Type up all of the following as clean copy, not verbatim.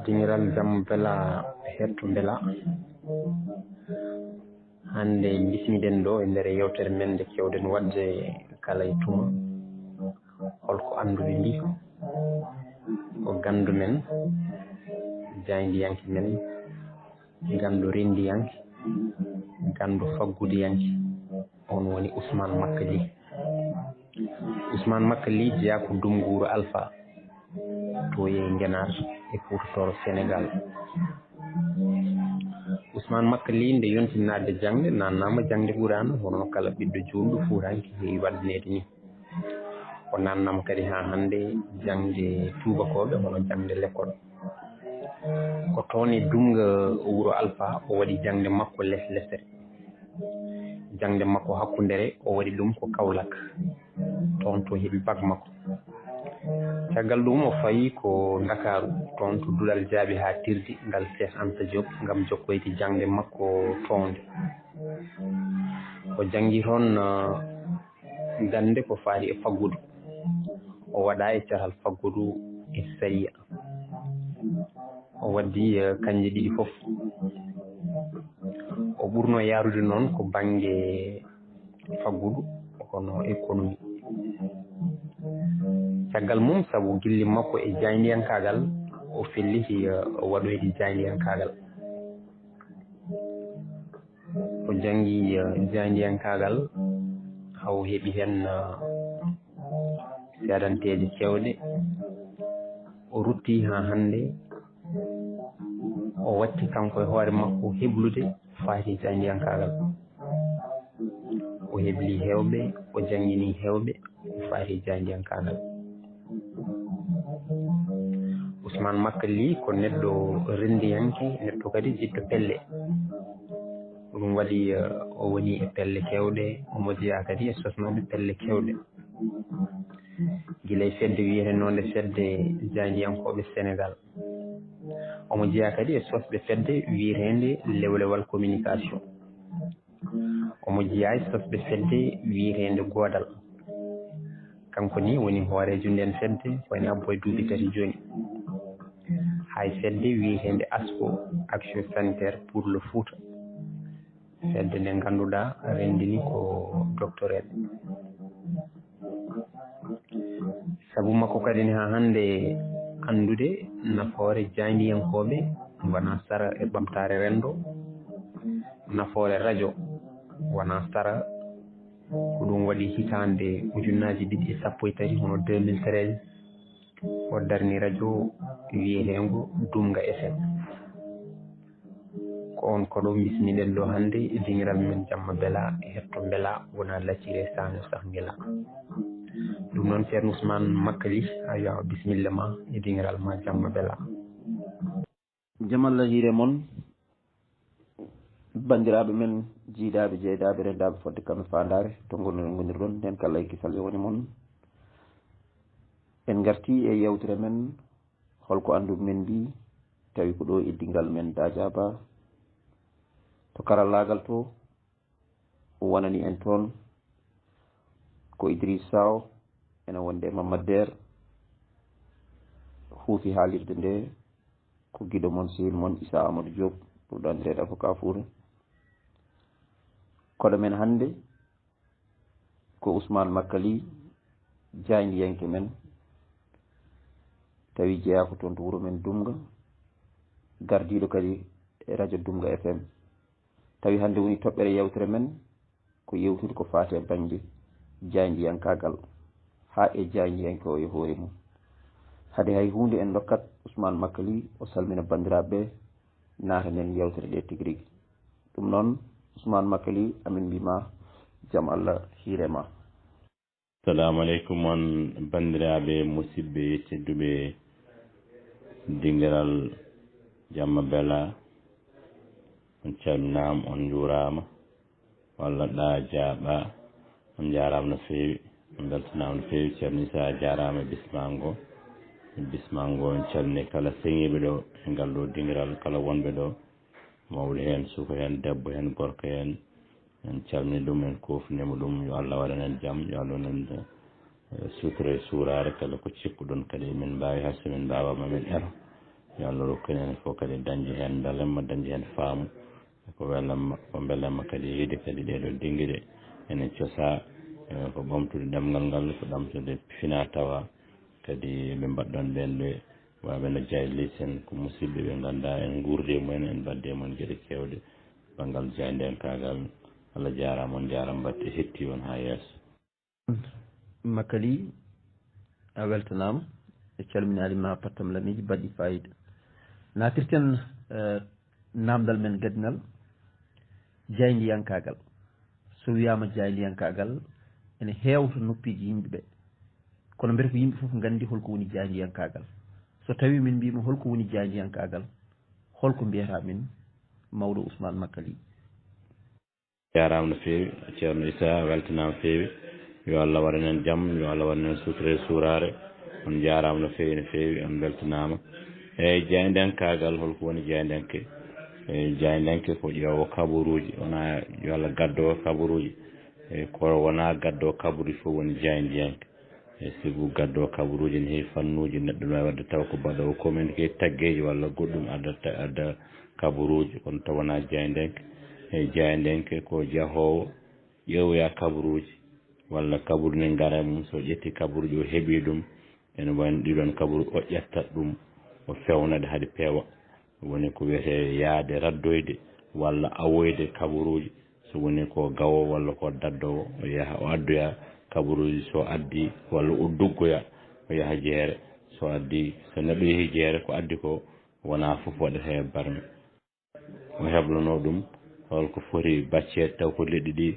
dingiral jam bela hetto bela hande bismiden do e nder yewtere men de kewden wadde kala e tuma holko anduɓe mbi ko gandu men jayndiyanke men gandu rendiyanke gandu faggudiyanke on woni Ousmane Makka Ly. Ousmane Makka Ly jeeya ko Dumguru Alpha to ye Ngenar e Fouta Sénégal. Ousmane Makka Ly nde yontinade jangde nannama jangde ɓurano hono kala ɓiɗɗo julɗo fuuranke heewi waddinede ni o nannama kadi ha hande jangde tubakoɓe hono jangde l'école ko toon e Dumga Wuro Alpha o waɗi jangde makko less lessere jangde makko hakkundere o waɗi ɗum ko Kaolack toon to heeɓi bac makko. caggal ɗum o fayi ko Dakaru toon to Duɗal jaaɓi ha tirdi ngal Cheikh Anta Diop ngam jokkoyde jangde makko toonde o jangi toon gande ko faari e faggudu o waɗa e cahal faggudu e saria o waddi kanje ɗiɗi fof o ɓurno yarude noon ko banggue faggudu hono économie. caggal mum saabu gilli makko e jayndiyankagal o felliti waɗoyde jayndiyankagal o jangi jayndiyankagal haw heeɓi hen seedanteje kewɗe o rutti ha hande o watti kanko e hoore makko heblude faati jayndiyankagal o hebli hewɓe o jangini hewɓe faati jayndiyankagal. Ousmane Makka Ly ko neɗɗo rendiyanke neɗɗo kadi jiɗɗo pelle ɗum waɗi o woni e pelle kewɗe omo jeeya kadi e sosnoɓe pelle kewɗe guila e fedde wiyetenode fedde jayndiyankoɓe Sénégal omo jeeya kadi e sosɓe fedde wiyetende lewlewal communication omo jeeya e sosɓe fedde wiyetende Godal kanko ni woni hoorejo nden fedde woni abboye duuɓi 3 joni hay fedde wiyetende ASCO action sanitaire pour le Fouta fedde nde ganduɗa rendini ko doctorate saabu makko kadi ha hande andude nafoore jayndiyankoɓe wona sara e ɓamtare rendo nafoore radio wona sara ko ɗum waɗi hitande 2013 hono 2013 o darni radio wiyetengo Dumga FM ko on ko ɗo bismiɗen ɗo hande e dingiral men jamma bela e hetto bela wona laccire sano sah ngela ɗum noon ceerno Ousmane Makka Ly ayo bisimilla ma e dingiral ma jamma bela. jamallah hiire moon bandiraɓe men jiidaɓe jeydaɓe rendaɓe fodde kamɓe fandare to gonirɗon nden kala e kisal e woni moon en garti e yewtere men holko andu men mbi tawi ko ɗo iddingal men Dadiaba to karallagal to wonani en toon ko Idriss Saw ene wonde Mamadou Der huufi haalirde nde ko guiɗo moon sehil moon Issa Amadou Diop ɓurɗo andirede avocat Fouta koɗo men hande ko Ousmane Makka Ly jayndiyanke men tawi jeeya ko toon to wuuro men Dumga gardiɗo kadi e radio Dumga FM tawi hande woni toɓɓere yewtere men ko yewtude ko faate banggue jayndiyankagal ha e jayndiyanke o e hoore mum hade hay hunde en dokkat Ousmane Makka Ly o salmina bandiraɓe natanen yewtere ɗe tigui rigui ɗum noon Ousmane Makka Ly amin mbima jaam Allah hiirema. Assalamu aleykum on bandiraɓe musidɓe tedduɓe dingiral jamma bela on calminama on juurama walla ɗa jaaɓa on jarama no feewi on beltanama no feewi ceerno Issa jarama bismango on calmini kala seŋiɓe ɗo e ngal ɗo dingiral kala wonɓe ɗo mawɗo hen suka hen debbo hen gorko hen en calmini ɗum en kofnima ɗum yo Allah waɗanen jaam yo Allah waɗanen sutura e suurare kala ko cikkuɗon kadi min mbawi hasse min mbawama min ero yo Allah rokku en fof kadi dañde heen ndalemma dañde heen faamu ko welamma ko belamma kadi yiide kadi ɗeɗo dinguiɗe ene cosa ko ɓamtude ɗemgal ngal ko ɗamtude fina tawa kadi ɓe mbaɗɗon ɓen ɓe waɓe no jayli sen ko musidɓe ɓe ganduɗa en guurde mumen en mbadde mon gueɗe kewɗe banggal jayden kagal Allah jarama on jarama mbatte hetti on ha yeeso Makali a weltanama e calminalima pattam lamiji baɗɗi fayida natirten namdal men gadinal jayndiyankagal so wiyama jayndiyankagal ene hewta noppiji yimɓeɓe kono mbete ko yimɓe foof gandi holko woni jayndiyankagal so tawi min mbima holko woni jayndiyankagal holko mbiyata min mawɗo Ousmane Makali jarama no fewi ceerno Issa weltanama fewi yo Allah waɗanen jaam yo Allah waɗanen suture surare on jarama no fewi on weltanama eyyi jayndenkagal holko woni jayndenke jayndenke ko ƴeewo kabaruji wona yo Allah gaddo kabaruji ko wona gaddo kabaruji fof woni jayndiyanke sibu gaddo kabaruji ne heewi fannuji neɗɗo no wadde taw ko mbaɗowo communiqué taggeji walla goɗɗum adda kabaruji kono tawana jayndenke jayndenke ko jahowo ƴeewoya kabaruji walla kabaru ne gara mum so ƴetti kabaruji o heeɓi ɗum ene wayno ɗiɗon kabaru o ƴettat ɗum o fewnade haade peewa woni ko wiyete yaade raddoyde walla awoyde kabaruji so woni ko gawo walla ko daddowo o yaha o addoya kabaruji so addi walla o duggoya o yaha jeere so addi so neɗɗo yeehi jeere ko addi ko wona fof waɗete e barme o heblono ɗum holko foti baccede taw ko leɗɗi ɗi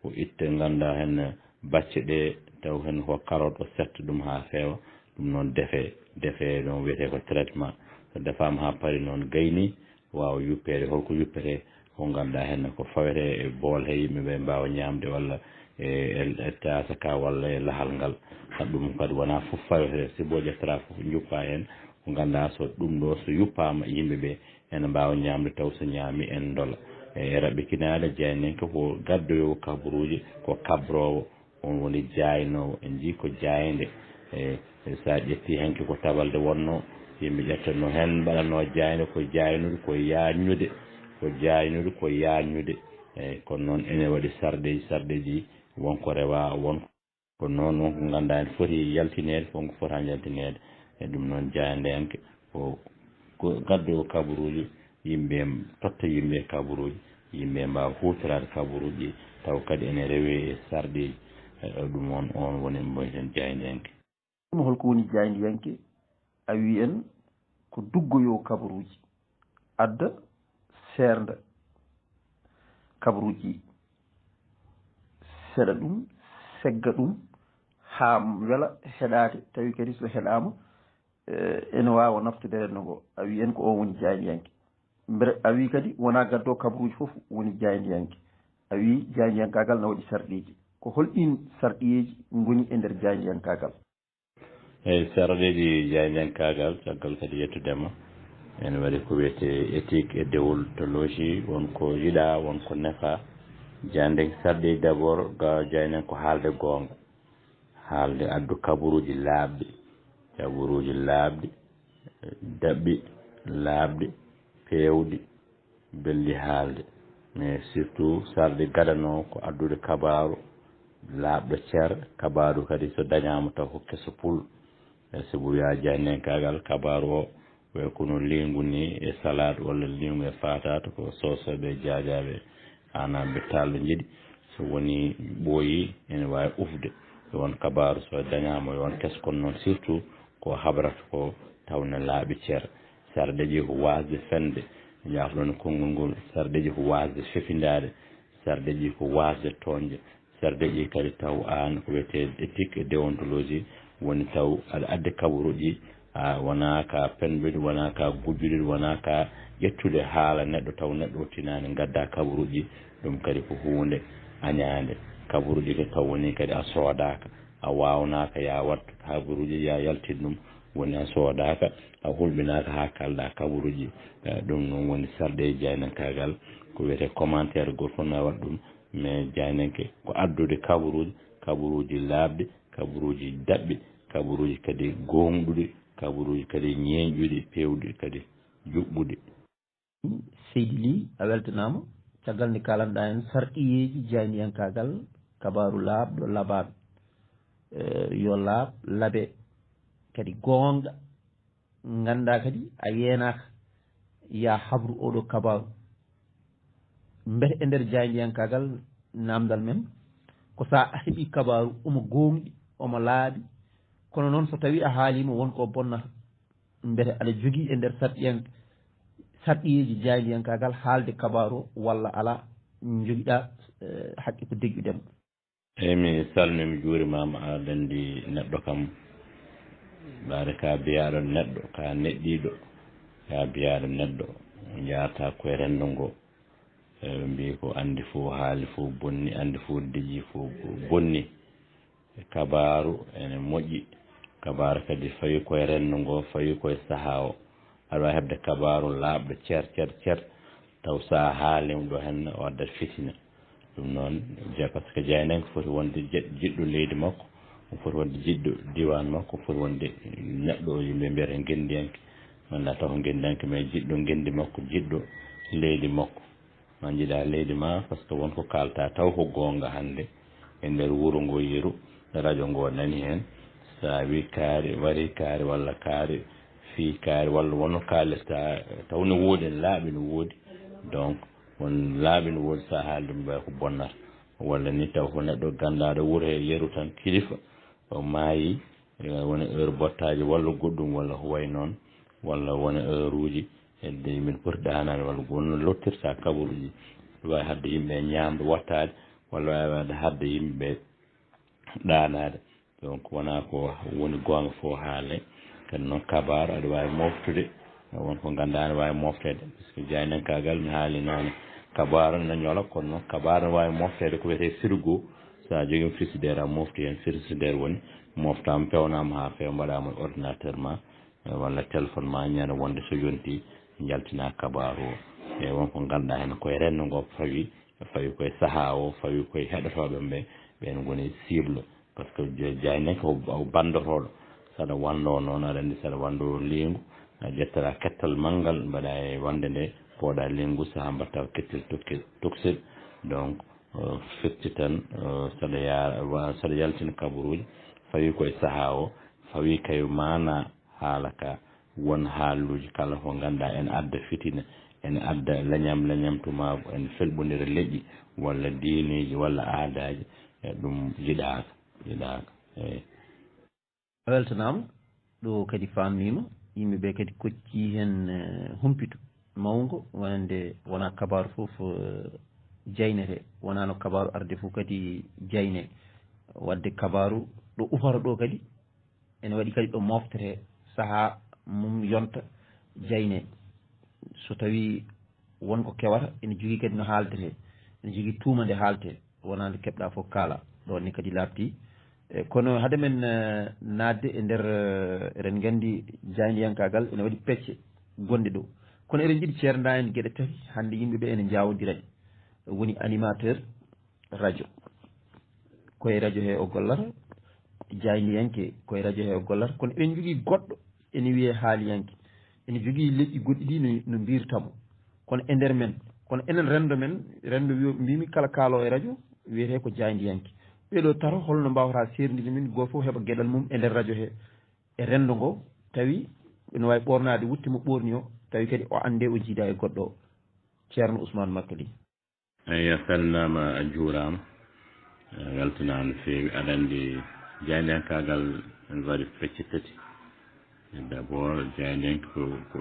o itta ganduɗa hen bacce ɗe taw hen ko carotte o setta ɗum ha feewa ɗum noon defe ɗon wiyete ko traitement so defama ha paari noon gayni wawa yuppede holko yuppete ko ganduɗa hen ko fawete e bool he yimɓeɓe mbawa ñamde walla e tasa ka walla e lahal ngal ɗum kadi wona fof fawete si bo ƴettata fof juppa hen ko ganduɗa so ɗum ɗo so yuppama yimɓeɓe ene mbawa ñamde taw so ñaami en dola e raɓɓikinade jaynenke ko gaddoyowo kabaruji ko kabrowo on woni jaynowo en jii ko jayde sa ƴetti henke ko tabalde wonno yimɓe ƴettanno hen mbaɗanno jayde ko jaynude ko yañude ko yañude eyyi kono noon ene waɗi sarɗeji wonko rewa wonko ko noon wonko ganduɗa en foti yaltinede wonko fota yaltinede e ɗum noon jayndenke ko gaddowo kabaruji yimɓe totta yimɓe kabaruji yimɓe mbawa hutorade kabaruji taw kadi ene rewe e sarɗeji ɗum on woni mboyten jayndenke ɗum holko woni jayndiyanke a wi en ko duggoyo kabaruji adda sernda kabaruji seɗa ɗum segga ɗum ha wela heɗade tawi kadi so heɗama ene wawa naftude renno ngo a wi en ko o woni jayndiyanke mbere a wi kadi wona gaddo kabaruji foof woni jayndiyanke a wi jayndiyankagal ne waɗi sarɗiji ko holɗin sarɗiyeji goni e nder jayndiyankagal eyyi sarɗeji jayndiyankagal caggal kadi yettudema ene waɗi ko wiyete éthique et déontologie wonko yiɗa wonko nefa jayden sarɗeji d' abord ga jayden ko haalde gonga haalde addu kabaruji laaɓɗi daɓɓi laaɓɗi pewɗi belɗi haalde mais surtout sarde gadano ko addude kabaru laaɓɗo ceer kabaru kadi so dañama taw ko kesso pul e sobo wiya jaynenkagal kabaru o way kono lingu ni e salade walla lingu e fatata ko sosoɓe jaajaɓe anaɓe talɓe jiiɗi so woni ɓooyi ene wawi ufde won kabaru so dañama won kesso kono noon surtout ko habrata ko tawne laaɓi ceer sarɗeji ko wasde fende jafɗon konngol ngol sarɗeji ko wasde fefindade sarɗeji ko wasde toñde sarɗeji kadi taw an ko wiyete éthique et déontologie woni taw aɗa adde kabaruji wona ka penɓude wona ka gujjude wona ka ƴettude haala neɗɗo taw neɗɗo o tinani gadda kabaruji ɗum kadi ko hunde añade kabaruji kadi taw woni kadi a soodaka a wawnaka ya wattu kabaruji ya yaltin ɗum woni a soodaka a hulɓinaka ha kalda kabaruji ɗum noon woni sarɗe jaynenkagal ko wiyete commentaire goto fof na waɗa ɗum mais jaynenke ko addude kabaruji laaɓɗi kabaruji daɓɓi kabaruji kadi gonɗuɗi kabaruji kadi ñeeñƴuɗi pewɗi kadi juɓɓuɗi. Seydi Ly a weltanama caggal nde kalanɗa en sarɗiyeji jayniyankagal kabaru laaɓɗo laabaɓe yo laaɓ laaɓe kadi gonga ganda kadi a yenaka ya habru oɗo kabaru mbete e nder jayniyankagal namdal men ko sa heeɓi kabaru omo gonɗi omo laaɓi kono noon so tawi a haalima wonko bonnata mbete aɗa jogui e nder sarɗiyeji jayniyankagal haalde kabaru walla ala joguiɗa haqqe ko degguɗema. eyyi mi salmi mi juurimama aɗa andi neɗɗo kam ɓaade ka biyaɗo neɗɗo ka neɗɗiɗo ka biyaɗo neɗɗo jata koye rendo ngo ɓe mbi ko andi fo haali fo bonni andi fo deƴi fo bonni kabaru ene moƴƴi kabaru kadi fawi koye rendo ngo fawi koye saaha o aɗa wawi hebde kabaru laaɓɗo cer taw sa haalima ɗo henna o addat fitina ɗum noon par ce que jaynenko foti wonde jiɗɗo leydi makko o foti wonde jiɗɗo diwan makko o foti wonde neɗɗo o yimɓe mbiyata gendiyanke walla taw ko gendiyanke mais jiɗɗo gendi makko jiɗɗo leydi makko ma jiiɗa leydi ma par ce que wonko kalta taw ko gonga hande e nder wuuro ngo yeeru radio ngo nani hen sa wi kaari wari kaari walla kaari fi kaari walla wonno kaalirta taw no woodi en laaɓi no woodi donc won laaɓi no woodi sa haali ɗum mbaya ko bonnata walla ni taw ko neɗɗo gandaɗo wuuro he yeeru tan kilifa o maayi wona heure bottaji walla goɗɗum walla ko way noon walla wona heure uji hedde yimɓe poti ɗanade walla wonno lottirta kabaruji wawi hadde yimɓe ñamde wattade walla wawi hadde yimɓeɓe ɗanade donc wona ko woni gonga fo haale kadi noon kabaru aɗa wawi moftude wonko ganduɗa ne wawi moftede par ce que jaynankagal mi haali nane kabaru ne ñoola kono noon kabaru ne wawi moftede ko wiyete frigo sa jogui frigidaire a mofti hen frigidaire woni moftama pewnama ha fewa mbaɗama ordinateur ma walla téléphone ma ñande wonde so yonti jaltina kabaru o e wonko ganduɗa hen koye rendo ngo fawi koye saaha o fawi koye heɗotoɓe ɓe ɓen goni cible par ce que jaynanke ko bandotoɗo saɗa wando noon aɗa andi saɗa wando leygu a ƴettata kettal manggal mbaɗa e wonde nde pooɗa leygu saaha mbatta ko kettel toksil donc firti tan saɗa yaltina kabaruji fawi koye saaha o fawi kay mana haala ka won haaluji kala ko ganduɗa ene adda fitina ene adda leñam tumago ene felɓodira leƴƴi walla diineji walla aadaji e ɗum yiɗaka eyyi a weltanama ɗo kadi famnima yimɓeɓe kadi kocci hen humpito mawgo wonande wona kabaru foof jaynete wonano kabaru arde fof kadi jayne wadde kabaru ɗo ufata ɗo kadi ene waɗi kadi ɗo moftere saaha mum yonta jayne so tawi wonko kewata ene jogui kadi no haaldete ene jogui tuuma nde haalte wona nde keɓɗa fof kaala ɗon ni kadi labti kono hade men nadde e nder eɗen gandi jayniyankagal ene waɗi pecce gonɗe ɗo kono eɗen jiiɗi ceerda en gueɗe tati hande yimɓeɓe ene jawodiraɗe woni animateur radio koye radio he o gollata jayniyanke koye radio he o gollata kono eɗen jogui goɗɗo ene wiye haaliyanke ene jogui leƴƴi goɗɗi ɗi no mbirtamo kono e nder men kono enen rendo mbimi kala kaalo e radio wiyete ko jayniyanke ɓeɗo taro holno mbawata serdinde min goto foof heeɓa gueɗal mum e nder radio he e rendo ngo tawi ene wawi ɓornade wutte mo ɓorni o tawi kadi o ande o jiida e goɗɗo o ceerno Ousmane Makali. eyyi a salminama a juurama weltanama no fewi aɗa andi jayniyankagal ene waɗi pecce tati d' abord jayniyanke ko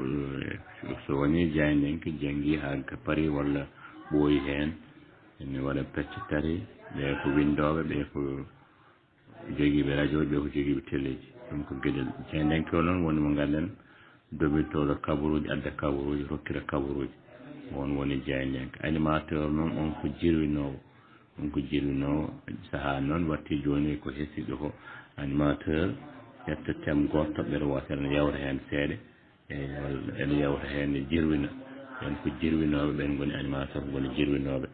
so woni jayniyanke janggui ha paari walla ɓooyi hen ene waɗa pecce tati ɓe ko windoɓe ɓe ko joguiɓe radio ɓe ko joguiɓe téléji ɗum ko gueɗel jayniyanke o noon woni mo ganden doɓirtoɗo kabaruji adda kabaruji rokkira kabaruji won woni jayniyanke animateur noon on ko jirwinowo saaha noon watti joni ko hessiɓe ko animateur ƴetta thème goto toɓɓere wotere ne yawta hen seeɗa ene yawta hen jirwina ɓen ko jirwinoɓe ɓen goni animateur goni jirwinoɓe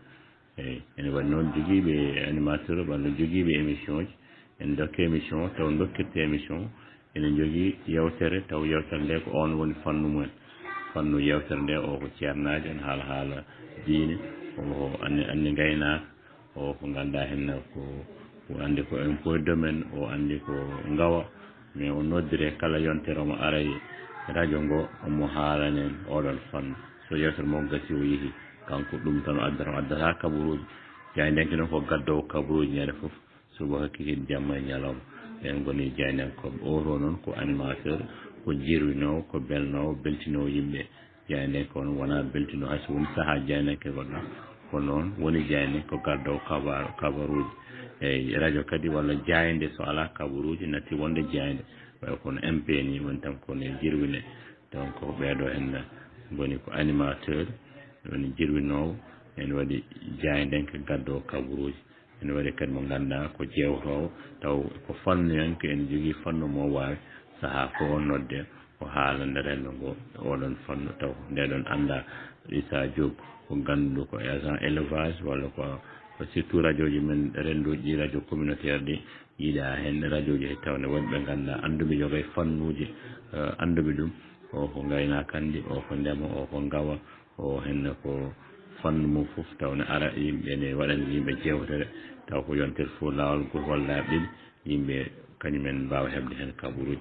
eyyi ene waɗi noon joguiɓe animateur walla joguiɓe émission ji en dokke émission taw dokkirte émission enen jogii yewtere taw yewtere nde ko on woni fannu mumen fannu yewtere nde o ko ceernaji en haala diine o anni ngaynaaka o ko ngannduɗaa heen ko anndi ko impôt domaine o anndi ko ngawa mais o noddire kala yontere omo aray radio ngo omo haalanen oɗon fannu so yewtere mo gasi o yehi kanko ɗum tan o addata kabaruuji jaydenke noon ko gaddowo kabaruuji ñande fof suba hakkikil jamma e ñalawma ɓen goni jaydenkoɓe oto noon ko animateur ko jirwinowo ko belnowo beltinowo yimɓe jaydenke on wona beltinowo hayso woni saaha jaydenke goɗɗo ko noon woni jaydenke ko gaddowo kabaruuji eyyi radio kadi walla jayde so ala kabaruuji natti wonde jayde way kono MP ni woni tan kono jirwine donc ko ɓeeɗo en goni ko animateur woni jirwinowo en waɗi jaydenke gaddowo kabaruuji en waɗi kadi mo ngannduɗaa ko jewtowo taw ko fannu en ko en jogii fannu mo waawi sahaa fof o nodde o haala nde renndo ngo oɗon fannu taw ndeɗon annda Issa Diop ko ngannduɗo ko agent élevage walla ko surtout radio ji men rennduuji ɗi radio communautaire ɗi yiiɗa heen radio ji tawne wonɓe ɓe ngannduɗaa annduɓe jogay fannuuji annduɓe ɗum o ko ngaynaaka anndi o ko ndema o ko ngawa o henne ko fannu mum fof tawne ara yimɓe ne waɗani yimɓe jewtere taw ko yontere fof laawol goto walla ɗiɗi yimɓe kañumen mbaawa heɓde heen kabaruuji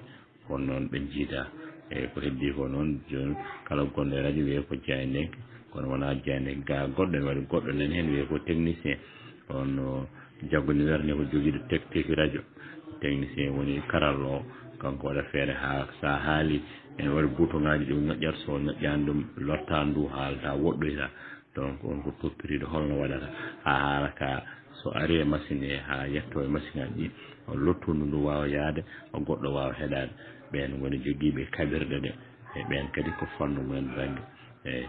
kono noon ɓe njiida eyi ko heddii ko noon jooni kala gonɗo e radio wiye ko jaydenke kono wonaa jaydenke gaa goɗɗo ene waɗi goɗɗo nen heen wiye ko technicien on jaggoni werne ko jogiiɗo technique radio technicien woni karallo o kanko waɗa feere haa sa haali ene waɗi boutoŋaaji ɗi ñoƴƴata so ñoƴƴaani ɗum lottaa ndu haalata woɗɗoyta donc on ko toppitiiɗo holno waɗata haa haala ka so ari e machine he haa yettoo e machine aji ɗi o lottundu ndu waawa yahde o goɗɗo waawa heɗaade ɓeen woni jogiiɓe kaɓirɗe ɗe e ɓeen kadi ko fannu mumen baŋnge eeyi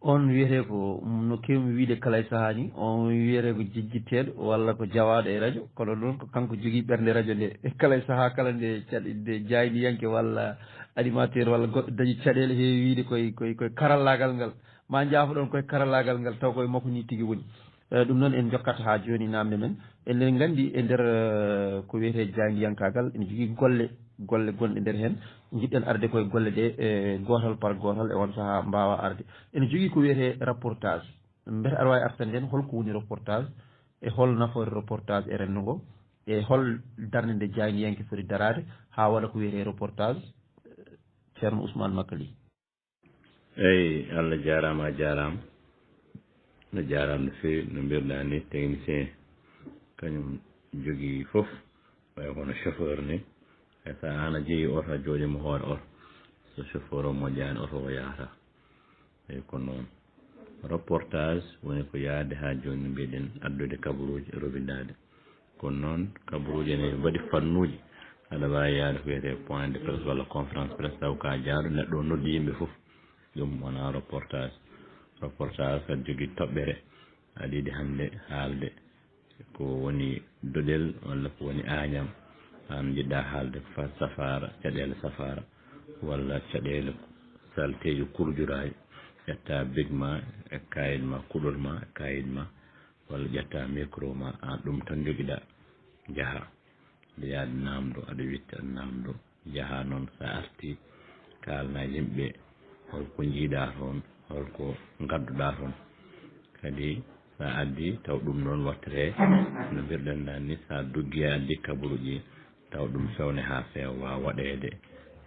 on wiyete ko no kewmi wiide kala e sahaa ni on wiyete ko jejjitteeɗo walla ko jawaaɗo e radio kono noon ko kanko jogii ɓernde radio nde kala e sahaa kala nde caɗde jayniyanke walla animateur walla goɗɗo dañi caɗeele heewi wiide koye karallaagal ngal ma njaafoɗon koye karallaagal ngal taw koye makko ni tigi woni ɗum noon en jokkata haa jooni naamde men enen nganndi e ndeer ko wiyetee jayniyankagal ene jogii golle gonɗe ndeer heen jiɗɗen arde koye golle ɗe gootal par gootal e on sahaa mbaawa arde ene jogii ko wiyetee reportage mbete aɗa waawi artande en holko woni reportage e hol nafoore reportage e renndo ngo e hol darnde nde jayniyanke foti daraade haa waɗa ko wiyetee reportage ceerno Ousmane Makali eyi Allah jaaraama a jaaraama no jaaraama no feewi no mbiruɗaa ni technicien kañum jogii fof way kono chauffeur ni e so aan a jeyi oto a jooɗima hoore oto so chauffeur o moƴƴaani oto o yahata eyi ko noon reportage woni ko yahde haa jooni no mbiɗen addude kabaruuji robindaade kono noon kabaruuji ene mbaɗi fannuuji aɗa waawi yahde ko wiyetee point de presse walla conférence presse taw ka jaaɗo neɗɗo o noddi yimɓe fof ɗum wonaa reportage kadi jogii toɓɓere aɗa yiɗi hannde haalde ko woni doɗel walla ko woni Agnam an jiɗɗa haalde fa safara caɗeele safara walla caɗeele salteji kurjuraji ƴetta big ma e kayit ma kuɗol ma e kayit ma walla ƴetta micro ma an ɗum tan jogiɗa jaaha nde yaade namdo aɗa witta namdo jaaha noon sa arti kalna yimɓe holko jiiɗa toon holko gadduɗa toon kadi sa addi taw ɗum noon wattere no mbirɗen nan ni sa duggi addi kabaruji taw ɗum fewne ha feewa wawa waɗede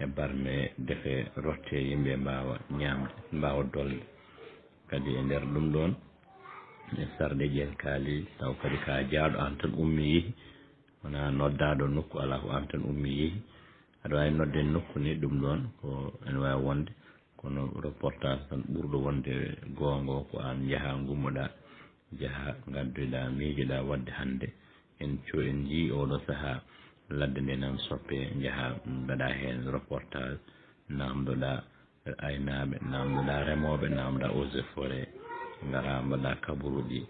e barme defe rotte yimɓe mbawa ñamde mbawa dolde kadi e nder ɗum ɗon e sarɗe ƴen kaali taw kadi ka jaaɗo an tan ummi yeehi wona noddaɗo nokku ala ko an tan ummi yeehi aɗa wawi nodde nokku ni ɗum ɗon ko ene wawi wonde kono reportage tan ɓurɗo wonde gongo ko an jaaha gummoɗa jaaha gaddoyɗa miijoɗa wadde hande en jii oɗo saaha ladde nde nan soppe jaaha mbaɗa hen reportage namdoɗa aynaɓe namdoɗa remoɓe namdoɗa eaux et forêt gara mbaɗa kabaruɗi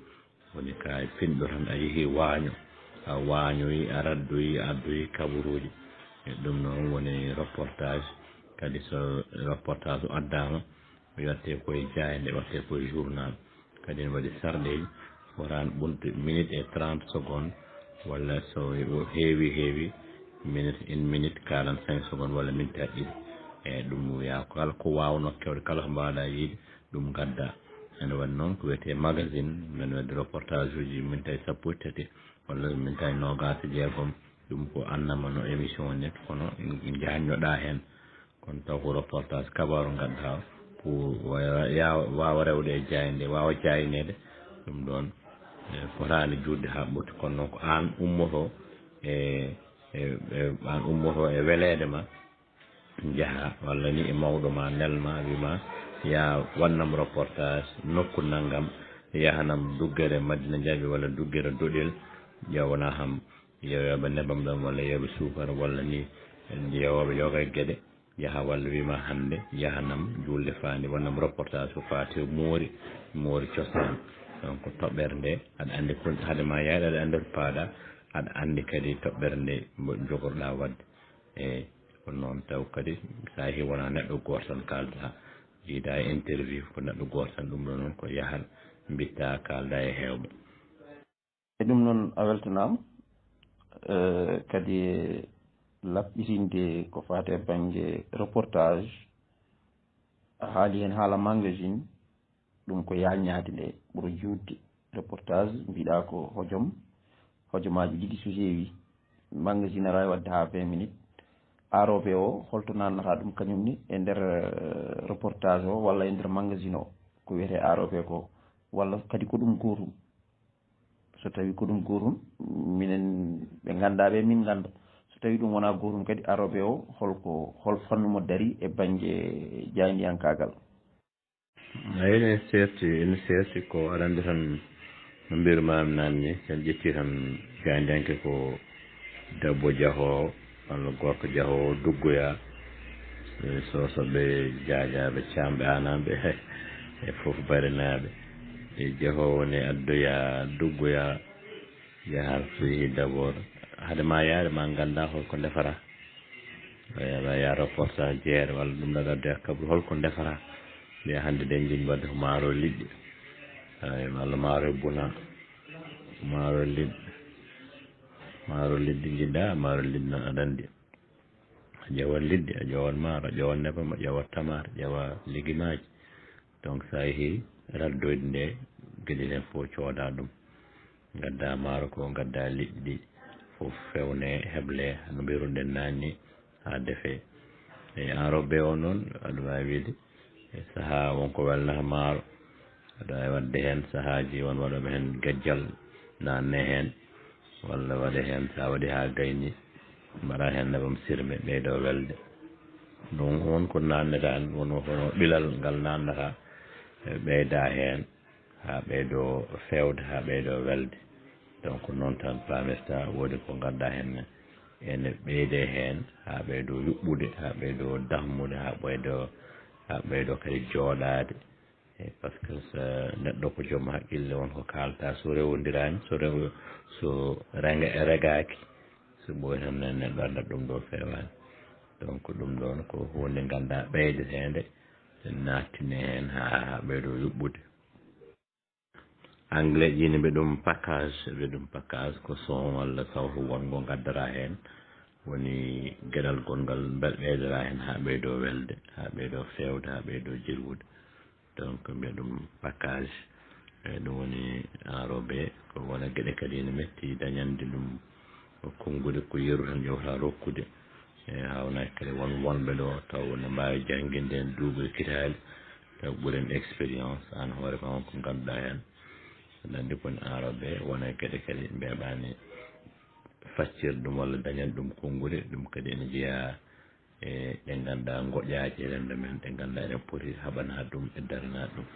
woni ka finɗo tan a yeehi waaño a waañoyi a raddoyi a addoyi kabaruji e ɗum noon woni reportage kadi so reportage o addama watte koye jayde watte koye journal kadi ne waɗi sarɗeji wotan ɓunde minute e 30 secondes walla so heewi minute 1 minute 45 secondes walla minute ɗiɗi e ɗum ya kala ko wawno kewde kala ko mbaɗa yiide ɗum gadda ene waɗi noon ko wiyete magazine men wadde reportage uji min tawi sappo e tati walla min tawi nogase jeegom ɗum ko annama no émission net kono jañnoɗa hen kono taw ko reportage kabaru gadda pour wawa rewde e jayde wawa jaynede ɗum ɗon fotani judde ha ɓurti kono noon ko an ummoto an ummoto e welede ma jaaha walla ni e mawɗo ma nelma wima ya wannam reportage nokku naggam yahanam duggere Madina Diaby walla duggere Doɗel ƴewna ham yewoɓe nebam ɗam walla yewoɓe sukara walla ni yewoɓe yoga gueɗe yaha walla wima hande yahanam julde fandi wannam reportage ko fati moori cosaan donc toɓɓere nde aɗa andi ko haadema yaade aɗa andi to paaɗa aɗa andi kadi toɓɓere nde jogorɗa wadde e kono noon taw kadi sa yeehi wona neɗɗo goto tan kaldata jiida e interview ko neɗɗo goto tan ɗum ɗo noon ko yahat mbitta kalda e hewɓe e ɗum noon a weltanama kadi laɓɓitinde ko fate banggue reportage a haali hen haala magasin ɗum ko yaññade nde ɓuura judde reportage mbiɗa ko hojomaji ɗiɗi so heewi magasin ara wadde ha 20 minutes aroɓe o holto nannata ɗum kañumni e nder reportage o walla e nder magasin o ko wiyete aroɓe ko walla kadi ko ɗum gotum so tawi ko ɗum gotum minen ɓe gandaɓe min ganda so tawi ɗum wona gotum kadi aroɓe o hol fannumo dari e banggue jaydiyankagal ene serti ko aɗa andi tan no mbirumami nanni sen ƴetti tan jaydiyanke ko debbo jaahowo walla gorko jaahowo duggoya sosoɓe jaajaɓe camɓe anaɓe e foof barenaɓe e jaahowo ne addoya duggoya jahar so yeehi d' abord haadema yaade ma ganda holko ndefara aɗa ya reportage jeere walla ɗum ɗaɗa addoya kabru holko ndefara mbiya hannde de jiɗmi wadde ko maaro liɗɗi walla maaro e buna maaro liɗɗi jiɗɗa maaro liɗɗi noon aɗa andi a ƴewat liɗɗi a ƴewat maaro a ƴewat nebam a ƴewat tamate ƴewa lijumaji donc sa yeehi raddoyde nde gueɗel hen fof cooda ɗum gadda maaro ko gadda liɗɗi ɗi fof fewne heble no mbiruɗen nanni ha deefe e enrobe o noon aɗa wawi wiide e saaha wonko welnata maaro aɗa wawi wadde hen saahaji won waɗoɓe hen gajjal nanne hen walla waɗe hen sa waɗi ha gayni mbaɗa hen nebam sirme ɓeydo welde donc wonko nanneta wono ɓilal ngal nannata ɓeyda hen ha ɓeydo fewde ha ɓeydo welde donc noon tan pamesta woodi ko gadda hen ene ɓeyde hen ha ɓeydo yuɓɓude ha ɓeydo dammude ha ɓeydo kadi jooɗade e par ce que so neɗɗo ko joom haqqille wonko kalta so rewodirani so regaki so ɓoyi tan neɗɗo andat ɗum ɗo fewani donc ɗum ɗon ko hunde ganda ɓeydetede nattine hen ha ɓeydo yuɓɓude anglais ƴini ɓe ɗum package ko son walla sawto wongo gaddata hen woni gueɗal gongal ɓeydata hen ha ɓeydo welde ha ɓeydo fewde ha ɓeydo jirwude donc mbiya ɗum package eyyi ɗum woni enrobé ko wona gueɗe kadi ne metti dañande ɗum konngude ko yeru tan ƴewta rokkude e hawnaki kadi wonɓe ɗo taw ne mbawi jangguinde hen duuɓi kitali taw ɓuuren expérience an hoore ma wonko ganduɗa hen aɗa andi koni enrobé wona gueɗe kadi mbeɓani faccirde ɗum walla dañande ɗum konngude ɗum kadi ene jeeya e ɗe ganduɗa goƴaji e rendo men ɗe ganduɗa eɗen pooti haɓanade ɗum e daranade ɗum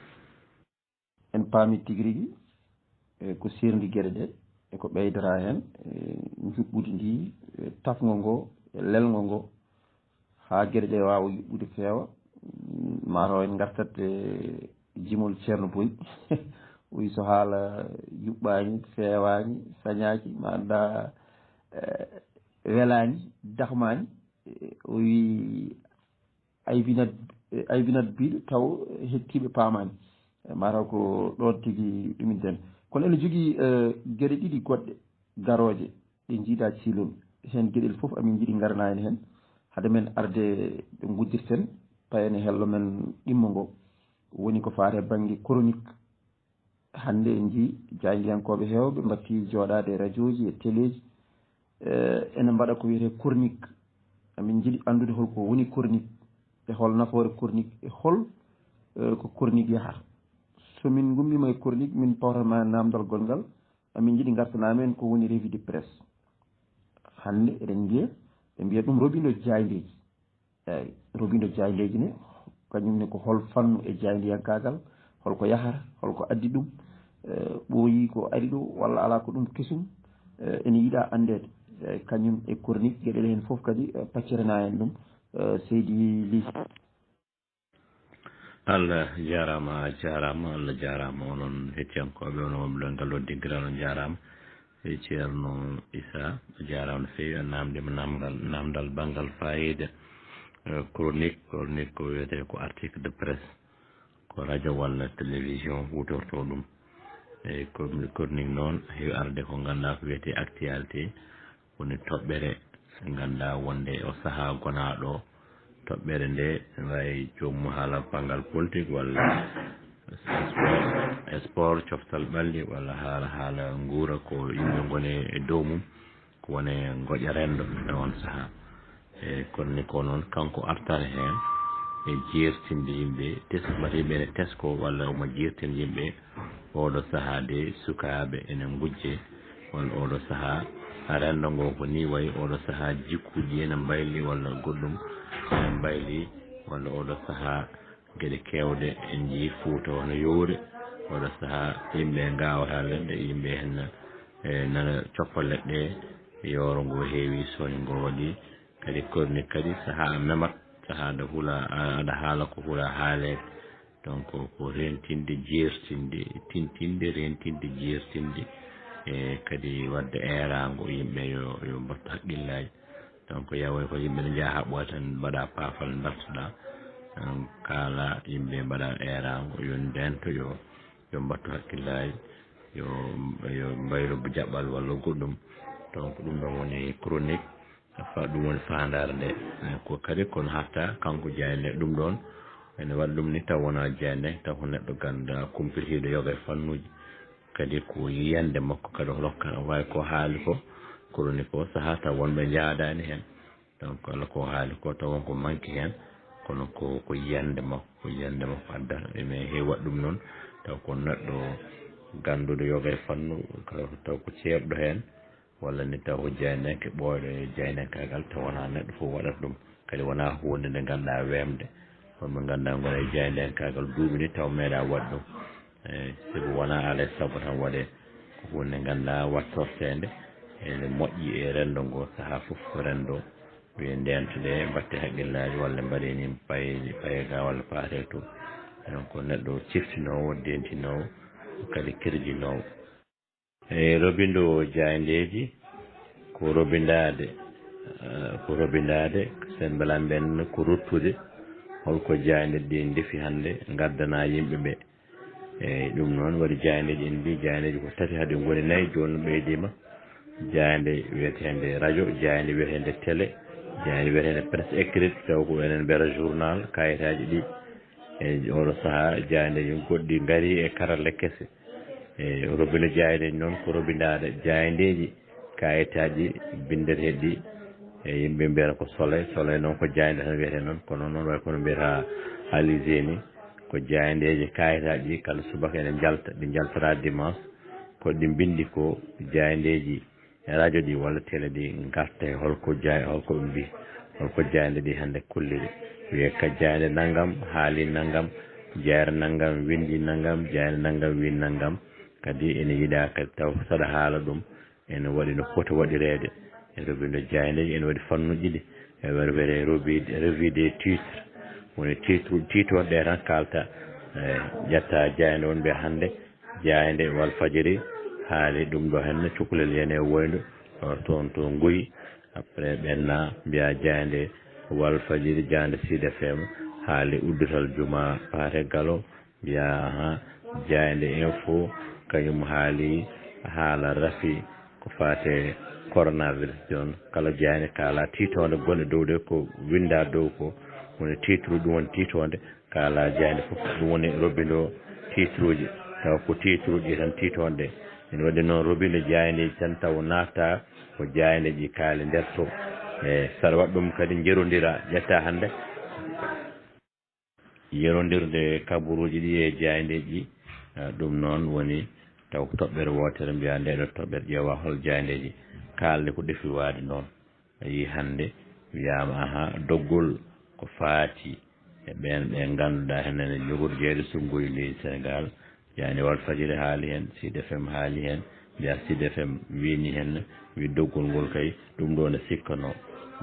en paami tigui rigui ko sirdi gueɗe ɗe eko ɓeydata hen juɓɓudi ndi tafgo ngo e lelgo ngo ha gueɗe ɗe wawa yuɓɓude feewa mataw en gartat jimol ceerno boyi o wi so haala yuɓɓani fewani sañaki ma anda welani dahmani o wi aybinat biɗo taw hettiɓe paamani mataw ko ɗon tigui ɗuminten kono ene jogui gueɗe ɗiɗi goɗɗe garoje ɗe jiida cilol hen gueɗel fof amin jiiɗi garnani hen hade men arde ɓe guddirten payane hello men ɗimmo ngo woni ko faate banggue chronique hande en jii jaydiyankoɓe hewɓe mbatti joɗade radio ji e télé ji ene mbaɗa ko wiyete chronique amin jiiɗi andude holko woni chronique e hol nafoore chronique e hol ko chronique yahata somin gummima e chronique min pawtama namdal gongal amin jiiɗi gartanamen ko woni revue de presse hande eɗen mbiya ɓe mbiya ɗum robindo jayndeji eyyi robindo jayndeji ne kañumne ko hol fannu e jayndiyankagal holko yahata holko addi ɗum ɓooyi ko ari ɗo walla ala ko ɗum kesum ene yiiɗa andede kañum e chronique gueɗel hen foof kadi paccirana en ɗum seydi Ly. Allah jarama Allah jarama onon hettiyankoɓe onon moɓe ɗon ngal diggiral on jarama e ceerno Issa jarama no fewi a namdima namdal banggal fayida chronique ko wiyete ko article de presse ko radio walla télévision hutorto ɗum e chronique noon heewi arde ko ganduɗa ko wiyete actualité woni toɓɓere ganduɗa wonde o saaha gonaɗo toɓɓere nde wawi jomum haala banggal politique walla sport coftal ɓalli walla haala guura ko yimɓe gone e dow mum ko wone goƴa rendo e on saaha e konni ko noon kanko artata hen e jirtinde yimɓe mbata yimɓe ne tesko walla omo jirtin yimɓe oɗo saaha de sukaɓe ene gujje walla oɗo saaha rendo ngo ko ni wayi oɗo saaha jikkuji ene mbayli walla goɗɗum ene mbayli walla oɗo saaha gueɗe kewɗe en jii Fouta hono yowre oɗo saaha yimɓe gawata leɗɗe yimɓe hen nana coppa leɗɗe yoro ngo heewi soñ ngo waɗi kadi chronique kadi saaha memat saaha aɗa huula aɗa haala ko huula haalede donc ko rentinde jertinde tintinde rentinde jertinde e kadi wadde erago yimɓe yo mbattu haqqillaji donc yawoy ko yimɓe ne jaaha ɓoya tan mbaɗa paafal dartuɗa kaala yimɓe mbaɗa erago yo ndento yo mbattu hakkillaji yo mbaylo jaɓɓal walla goɗɗum donc ɗum ɗon woni chronique ɗum woni fandare nde ko kadi kono hatta kanko jeyande ɗum ɗon ene waɗa ɗum ni taw wona jeyande taw ko neɗɗo ganduɗa kumpitiɗo yoga e fannuji kadi ko yiyande makko kadi lokka wawi ko haali ko chronique o saaha taw wonɓe jaadani hen donc walla ko haali ko taw wonko manque hen kono ko yiyande makko addata ene heewi waɗ ɗum noon taw ko neɗɗo ganduɗo yoga e fannu taw ko ceerɗo hen walla ni taw ko jeydanke ɓooyɗo e jeydankagal taw wona neɗɗo fof waɗata ɗum kadi wona hunde nde ganduɗa wemde wonɓe ganduɗa gona e jeydankagal duuɓi ni taw meeɗa waɗ ɗum eyyi sibu wona alay saago tan waɗe ko hunde nde ganduɗa wattortede ene moƴƴi e rendo ngo saaha foof ko rendo wiye ndentoɗe mbatte haqqillaji walla mbaɗeni payega walla paate to donc neɗɗo ciftinowo dentinowo kadi kirjinowo e robindo jayndeji ko robindade sen mbela mben ko ruttude holko jaynde ɗi deefi hande gaddana yimɓeɓe eyyi ɗum noon waɗi jayndeji en mbi jayndeji ko tati haade goni nayyi joni ɓeydima jayde wiyetede radio jayde wiyetede télé jayde wiyetede presse écrite taw ko enen mbiyata journal kayitaji ɗi e oɗo saaha jaydeji goɗɗi gaari e karalle kese e robindo jaydeji noon ko robindade jaydeji kayitaji bindeteɗi ɗi e yimɓe mbiyata ko soleil noon ko jayde tan wiyete noon kono noon way kono mbiyata alizé ni ko jayndeji kayitaji ɗi kala subaka ene jalta ɗi jaltata dimanche ko ɗi bindi ko jayndeji radio ɗi walla télé ɗi garta holko ɓe mbi holko jayde ɗi hande kulliri wiye ka jayde naggam haali naggam jeyre naggam windi naggam jayde naggam wi naggam kadi ene yiiɗa kadi taw saɗa haala ɗum ene waɗi no foti waɗirede e robindo jaydeji ene waɗi fannuji ɗi e waɗi wiyete revue des titres woni titre ɗe tan kalta ƴetta jayde won mbiya hande jayde Walfadjri haali ɗum ɗo henne cukalel yene woydu toon to Guy après ɓenna mbiya jayde Walfadjri jayde Sud FM haali uddital juma paate Gallo mbiya jayde info kañum haali haala rafi ko fate coronavirus jon kala jeyande kala tiitonde gonɗe dow de ko winda dow ko woni titre ɗum woni tiitonde kala jeyande fof ɗum woni robinet o titre uji taw ko titre uji tan tiitonde ene waɗi noon robinet jayandeji tan taw natta ko jayandeji kaali nder to e saɗa waɗa ɗum kadi jerodira ƴetta hannde yerodirde kabaruji ɗi e jayandeji ɗum noon woni taw ko toɓɓere wotere mbiya ndeɗo toɓɓere ƴeewa hol jayandeji kalde ko ɗefi waade noon a yii hannde wiyama aha doggol ko faati e ɓen ɓe ngannduɗa henen jogoto jeeyde sunggoye leydi Sénégal yani Walfadjri haali hen Sud FM haali hen mbiya Sud FM wini hen wi doggol ngol kay ɗum ɗo ne sikkano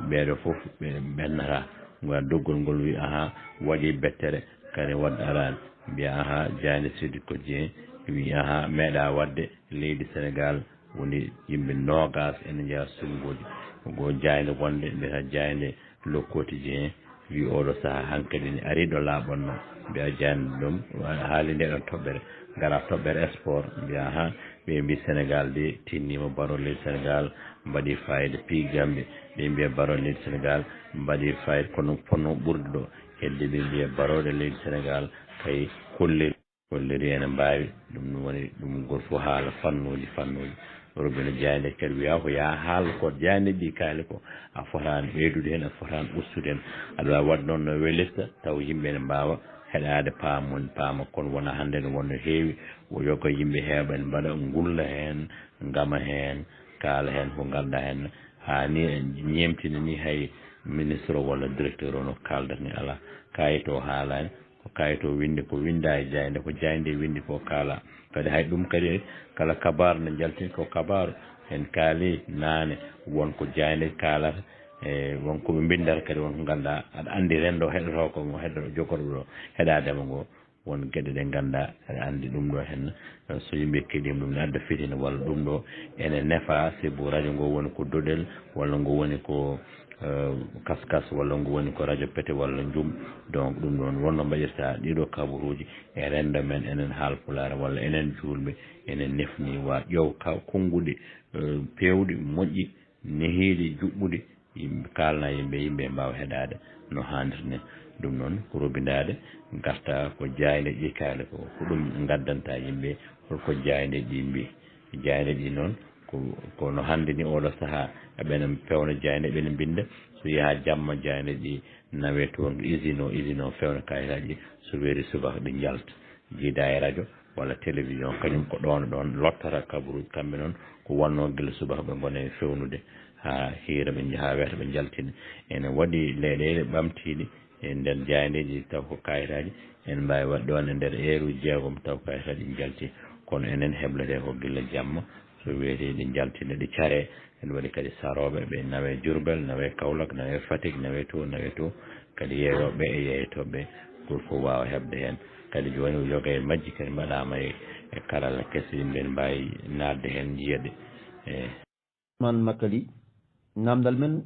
ɓeeɗo fof ɓe ɓennata ga doggol ngol wi aha waɗi bettere kadi wadde arani mbiya aha Diané Sidiki Kodji wi aha meeɗa wadde leydi Sénégal woni yimɓe nogas ene jeeya sunggoji go Diané wonde mbiyata Diané le quotidien wi oɗo saaha hankkadi ne ari ɗo laaɓonno mbiya Diané ɗum haali ndeɗon toɓɓere gara toɓɓere sport mbiya ha ɓe mbi Sénégal de tinnima baro leydi Sénégal mbaɗi fayida piigamɓe ɓe mbiya baro leydi Sénégal mbaɗi fayida kono fonno ɓurde ɗo hedde ɓe mbiya baroɗe leydi Sénégal kay kolliri ene mbawi ɗum woni ɗum gol fof haala fannuji robinet Diané kadi wiya ko ya haala ko Diané ɗi kaali ko a fotani ɓeydude hen a fotani ustude hen aɗa wawi wadde noon no welirta taw yimɓe ne mbawa heɗade paama kono wona hannde ne wonno heewi o yoga yimɓe heeɓa ne mbaɗa gulla hen gama hen kaala hen ko ganduɗa hen ha ni ñemtina ni hay ministre o walla directeur o no kaldata ni ala kayit o haalani ko kayit o windi ko winda e Diané ko Diané windi ko kaala kadi hay ɗum kadi kala kabaru ne jaltini ko kabaru en kaali naane wonko Diané kaalata e wonkoɓe bindata kadi wonko ganduɗa aɗa andi rendo heɗoto ko mo heɗo jogoto ɗo heɗadema ngo won gueɗe ɗe ganduɗa aɗa andi ɗum ɗo henna so yimɓe keeɗima ɗum ne adda fitina walla ɗum ɗo ene neefa sibu radio ngo woni ko doɗel walla ngo woni ko kaskas walla ngo woni ko radio pété walla jum donc ɗum ɗon wonno mbaɗirta ɗiɗo kabaruji e rendo men enen haalpulare walla enen julɓe enen nefni wa ƴeew konnguɗi pewɗi moƴƴi nehiɗi juɓɓuɗi yimɓe kalna yimɓe mbawa heɗade no hannirta ni ɗum noon ko robinade garta ko Diané ɗi kaali ko ɗum gaddanta yimɓe holko Diané ɗi mbi Diané ɗi noon ko no hannde ni oɗo saaha eɓene pewna Diané ɓene binda so yaha jamma Diané ɗi nawe toon usine o fewna kayitaji so weeri subaka ɗi jalta jiida e radio walla télévision kañum ko ɗon lottata kabaruji kamɓe noon ko wonno guila subaka ɓe gone fewnude ha hiira ɓe ha weta ɓe jaltina ene waɗi leyɗele ɓamtiɗi e nder Dianéji taw ko kayitaji en mbawi wadde ɗon e nder heure jeegom taw kayitaji ɗi jalti kono enen heblete ko guila jamma so weeti ɗi jaltina ɗi care en waɗi kadi saroɓe ɓe nawe Diourbel nawe Kaolack nawe Fatick nawe to kadi yeeyoɓe e yeeytoɓe pour fof wawa heɓde hen kadi joni yoga e majji kadi mbaɗama e karalla kese yimɓe ne mbawi nadde hen jiiyaɗe e man Makali namdal men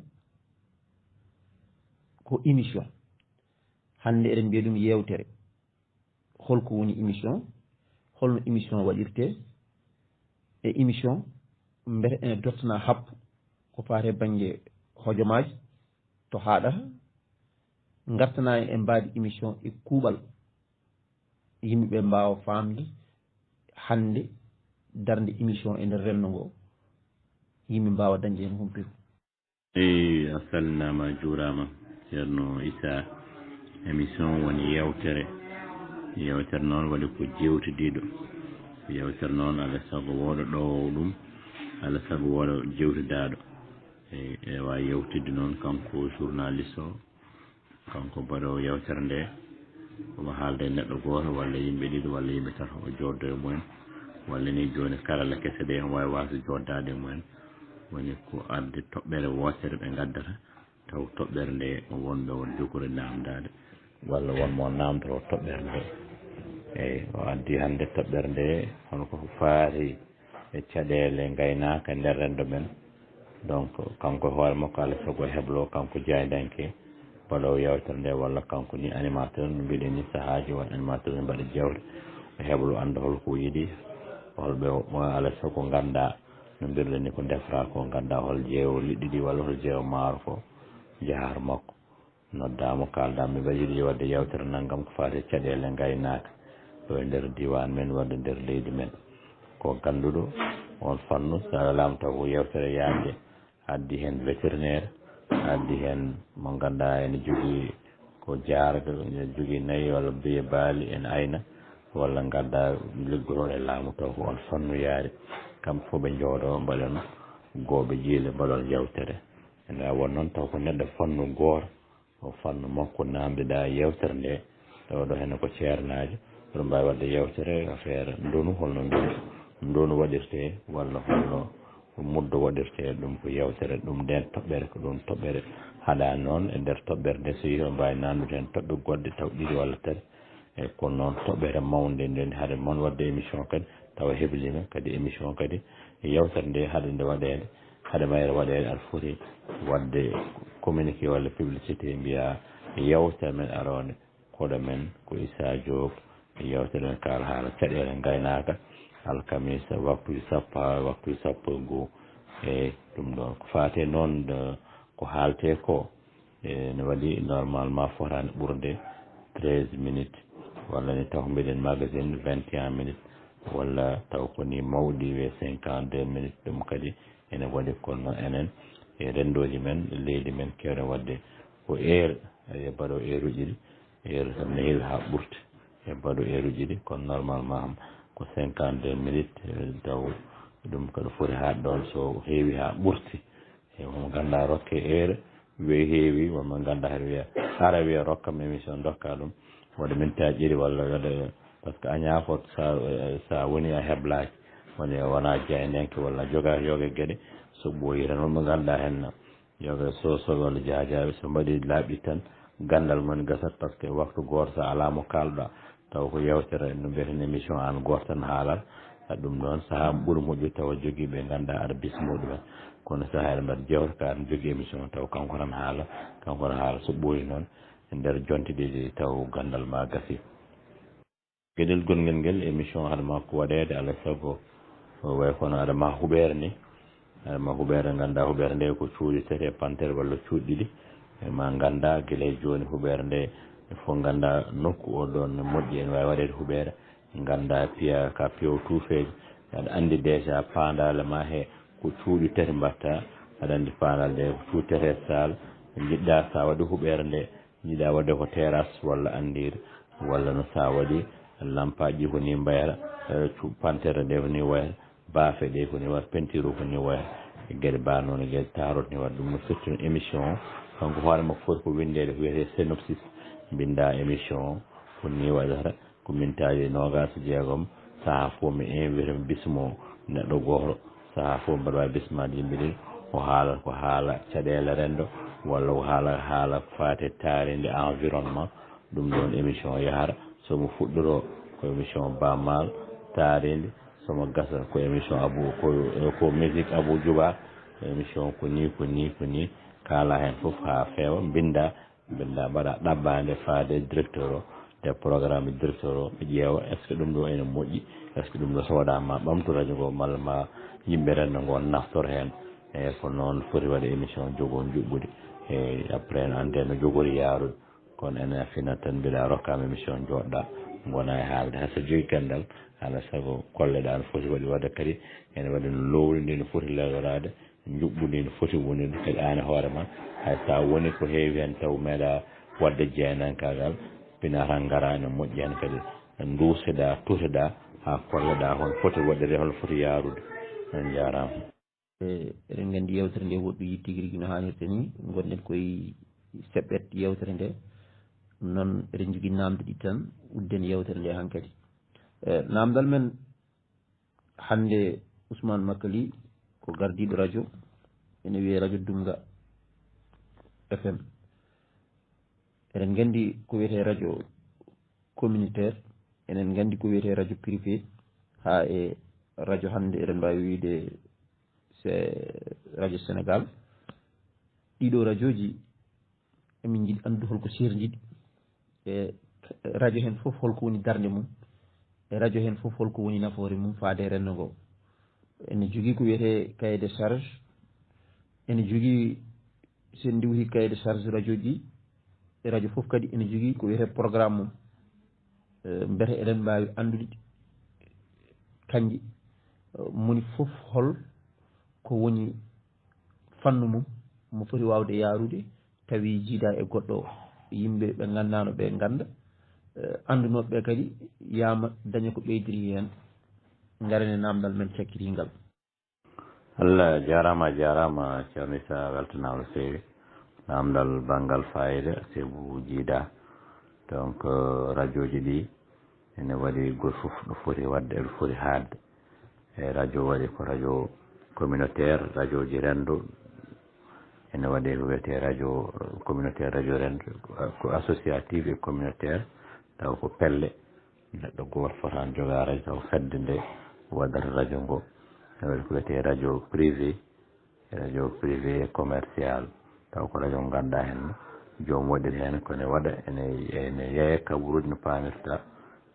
ko émission hande eɗen mbiya ɗum yewtere holko woni émission holno émission waɗirte e émission mbete ene dottana happu ko faate banggue hojomaji to haɗata gartana e mbaadi émission e kuuɓal yimɓeɓe mbawa famde hande darde émission e nder renndo ngo yimɓe mbawa dañde hen humpiru eyi a salminama a juurama ceerno Issa émission woni yewtere noon waɗi ko jewtidiɗo yewtere noon alaa sago wooɗo ɗowowo ɗum alaa sago wooɗo jewtidaɗo e wawi yewtidde noon kanko journaliste o kanko mbaɗowo yewtere nde omo haalda e neɗɗo goto walla yimɓe ɗiɗo walla yimɓe tato o joddo e mumen walla ni joni karalla kese ɗe on wawi wasde joddade e mumen woni ko arde toɓɓere wotere ɓe gaddata taw toɓɓere nde wonɓe won jogori namdade walla wonmo namdoro toɓɓere nde eyyi o addi hande toɓɓere nde hono koko faati e caɗele gaynaka nder rendo men donc kanko hoore makko alaa sago heblo kanko Diaydanke mbaɗowo yewtere nde walla kanko ni animateur no mbiɗen ni sahaji won animateur ne mbaɗa jewte o heblo anda holko yiiɗi holɓe alaa sago ganda no mbirleni ko defra ko gadda hol jeewo liɗɗi ɗi walla hol jeewo maaro ko jahar makko noddama kaldami bajiɗi wadde yewtere naggam ko fati caɗele gaynaka ɗo e nder diwan men wadde nder leydi men ko ganduɗo on fannu sa lamtaw ko yewtere yajde addi hen vétérinaire addi hen mo ganduɗa ene jogui ko jarga ene jogui nayyi walla biye baali ene ayna walla gadda liggorol e laamu taw ko on fannu yaari kamɓe fof ɓe jooɗo mbaɗen gooɓe jiile mbaɗon yewtere ene won noon taw ko neɗɗo fannu goto o fannu makko namdeɗa yewtere nde tawɗo hene ko ceernajo oɗo mbawi wadde yewtere affaire ndonu holno ndonu waɗirte walla holno muddo waɗirte ɗum ko yewtere ɗum nden toɓɓere ko ɗum toɓɓere haɗa noon e nder toɓɓere nde so yi o mbawi nandude hen toɓɓe goɗɗe taw ɗiɗi walla tati e kono noon toɓɓere mawde nden haade moon wadde émission kadi tawa heblima kadi émission kadi yewtere nde haade nde waɗede haade mayre waɗede aɗa foti wadde communiqué walla publicité mbiya yewtere men arone koɗo men ko Issa Diop yewtere men kaala haala caɗele gaynaka alkamisa waktuji sappo ha waktuji sappo e goho e ɗum ɗon ko fate noon ko haalte ko ne waɗi normalement fotani ɓurde 13 minutes walla ni taw mbiɗen magazine 21 minutes walla taw koni mawɗi we 52 minutes ɗum kadi ene waɗi kono enen e rendoji men leydi men kewɗen wadde ko heure e mbaɗo heure uji ɗi heure tan ne heewi ha ɓurti e mbaɗo heure uji ɗi kono normalement ko 52 minutes taw ɗum kadi foti haade ɗon so heewi ha ɓurti e womo ganduɗa rokke heure wiye heewi wonmo ganduɗa haɗa wiya ara wiya rokkam émission dokka ɗum waɗa minute aji ɗiɗi walla waɗa par ce que a ñafot sa woni a heblaki woni wona jeynenke walla joga yoga gueɗe so ɓooyi tan wonmo ganduɗa hen yoga sosoɓe walla jajaɓe so mbaɗi laaɓi tan gandal mon gasat par ce que waktu goto sa ala mo kalɗa taw ko yewtere no mbiyeten émission an goto tan haalal ɗum ɗon saaha ɓuuri moƴƴu tawa jogui ɓe ganduɗa aɗa bismoɗumen kono saaha eɗe mbaɗa jewte ka aɗa jogui émission taw kanko tan haala so ɓooyi noon e nder jonte ɗiɗi taw gandal ma gasi gueɗel gonguel ngel émission haɗama ko waɗede alay saago way kono aɗama huɓere ni aɗama huɓere ganduɗa huɓere nde ko cuuɗi tati e pantere walla cuuɗi ɗiɗi ma ganda guila joni huɓere nde fof ganda nokku o ɗon moƴƴi ene wawi waɗede huɓere ganda piya ka piyow tuufeji aɗa andi déjà pandale ma he ko cuuɗi tati mbatta aɗa andi pandal nde ko cuuɗi tati e sal jiɗɗa sa waɗi huɓere nde jiɗa wadde ko terrasse walla andire walla no sa waɗi lampaji ko ni mbayata pantere nde ko ni wayata baafe ɗe ko ni wata peinture ko ni wayata gueɗe banono gueɗe tarote ni waɗa ɗum no firtino émission o kanko hoore makko foti ko windede ko wiyete synopsis binda émission o ko ni waɗata ko mintaji nogas jeegom saaha fof mi invité mi bismo neɗɗo goto saaha fof mbaɗa wawi bismade yimɓe ɗiɗi o haalata ko haala caɗele rendo walla ko haala ko fate taaride environnement ɗum ɗon émission o yahata somo fuɗɗoro ko émission bammal taaride somo gasa ko émission abou ko musique abou djouba émission ko ni kala hen foof ha feewa binda mbaɗa ɗabbade faade directeur o te programme directeur o ɓe ƴeewa est ce que ɗum ɗo ene moƴƴi est ce que ɗum ɗo so waɗama ɓamtu radio ngo malla ma yimɓe rendo ngo naftor hen e ko noon foti waɗe émission jogo juɓɓude e après ante no jogori yaarude kono ene fina tan mbiɗa rokkama émission joɗɗa gona e haalde hayso jogui gandal ala saago kolleɗa no foti waɗi wadde kadi ene waɗi no lowri ndi no foti lawrade juɓɓudi no foti wonide kadi an hoore ma hay sa woni ko heewi hen taw meeɗa wadde jeynankagal pina tan gara ne moƴƴi hen kadi duuseɗa tuteɗa ha kolleɗa hon foti waɗire hol foti yaarude on jarama eɗen gandi yewtere nde woɗɗoyi tigui rigui no hannirta ni gonɗen koye seɓɓet yewtere nde ɗum noon eɗen jogui namde ɗi tan udden yewtere nde hankkadi namdal men hande Ousmane Makali ko gardiɗo radio ene wiye radio Dumga FM eɗen gandi ko wiyete radio communautaire enen gandi ko wiyete radio privé ha e radio hande eɗen mbawi wiide radio Sénégal ɗiɗo radio ji emin jiiɗi andu holko serdiɗi e radio hen foof holko woni darde mum e radio hen foof holko woni nafoore mum faade rendo ngo ene jogii ko wiyetee cahier de charge ene jogii sen ndiwti cahier de charge radio ji radio fof kadi ene jogii ko wiyetee programme mum mbete eɗen mbaawi anndude kanji moni fof hol ko woni fannu mum mo foti waawde yaarude tawi jiida e goɗɗo yimɓe ɓe nganndaano ɓe ngannda anndunoɓe ɓe kadi yaama daña ko ɓeydiri heen ngarane naamdal men cakkitingal. Allah jarama ceerno Issa weltanama no feewi naamdal banggal fayida sebu jiida donc radio ji ɗi ene waɗi goto fof ɗo foti wadde ɗo foti haadde e radio waɗi ko radio communautaire radio ji rendo ene waɗe ko wiyete radio communautaire radio rendo ko associative et communautaire taw ko pelle neɗɗo goto fotani joga radio taw fedde nde waddata radio ngo ene waɗi ko wiyete radio privé commercial taw ko radio ngo ganduɗa hen joom waɗiri hen kone waɗa ene yeeya kabaruji no pamirta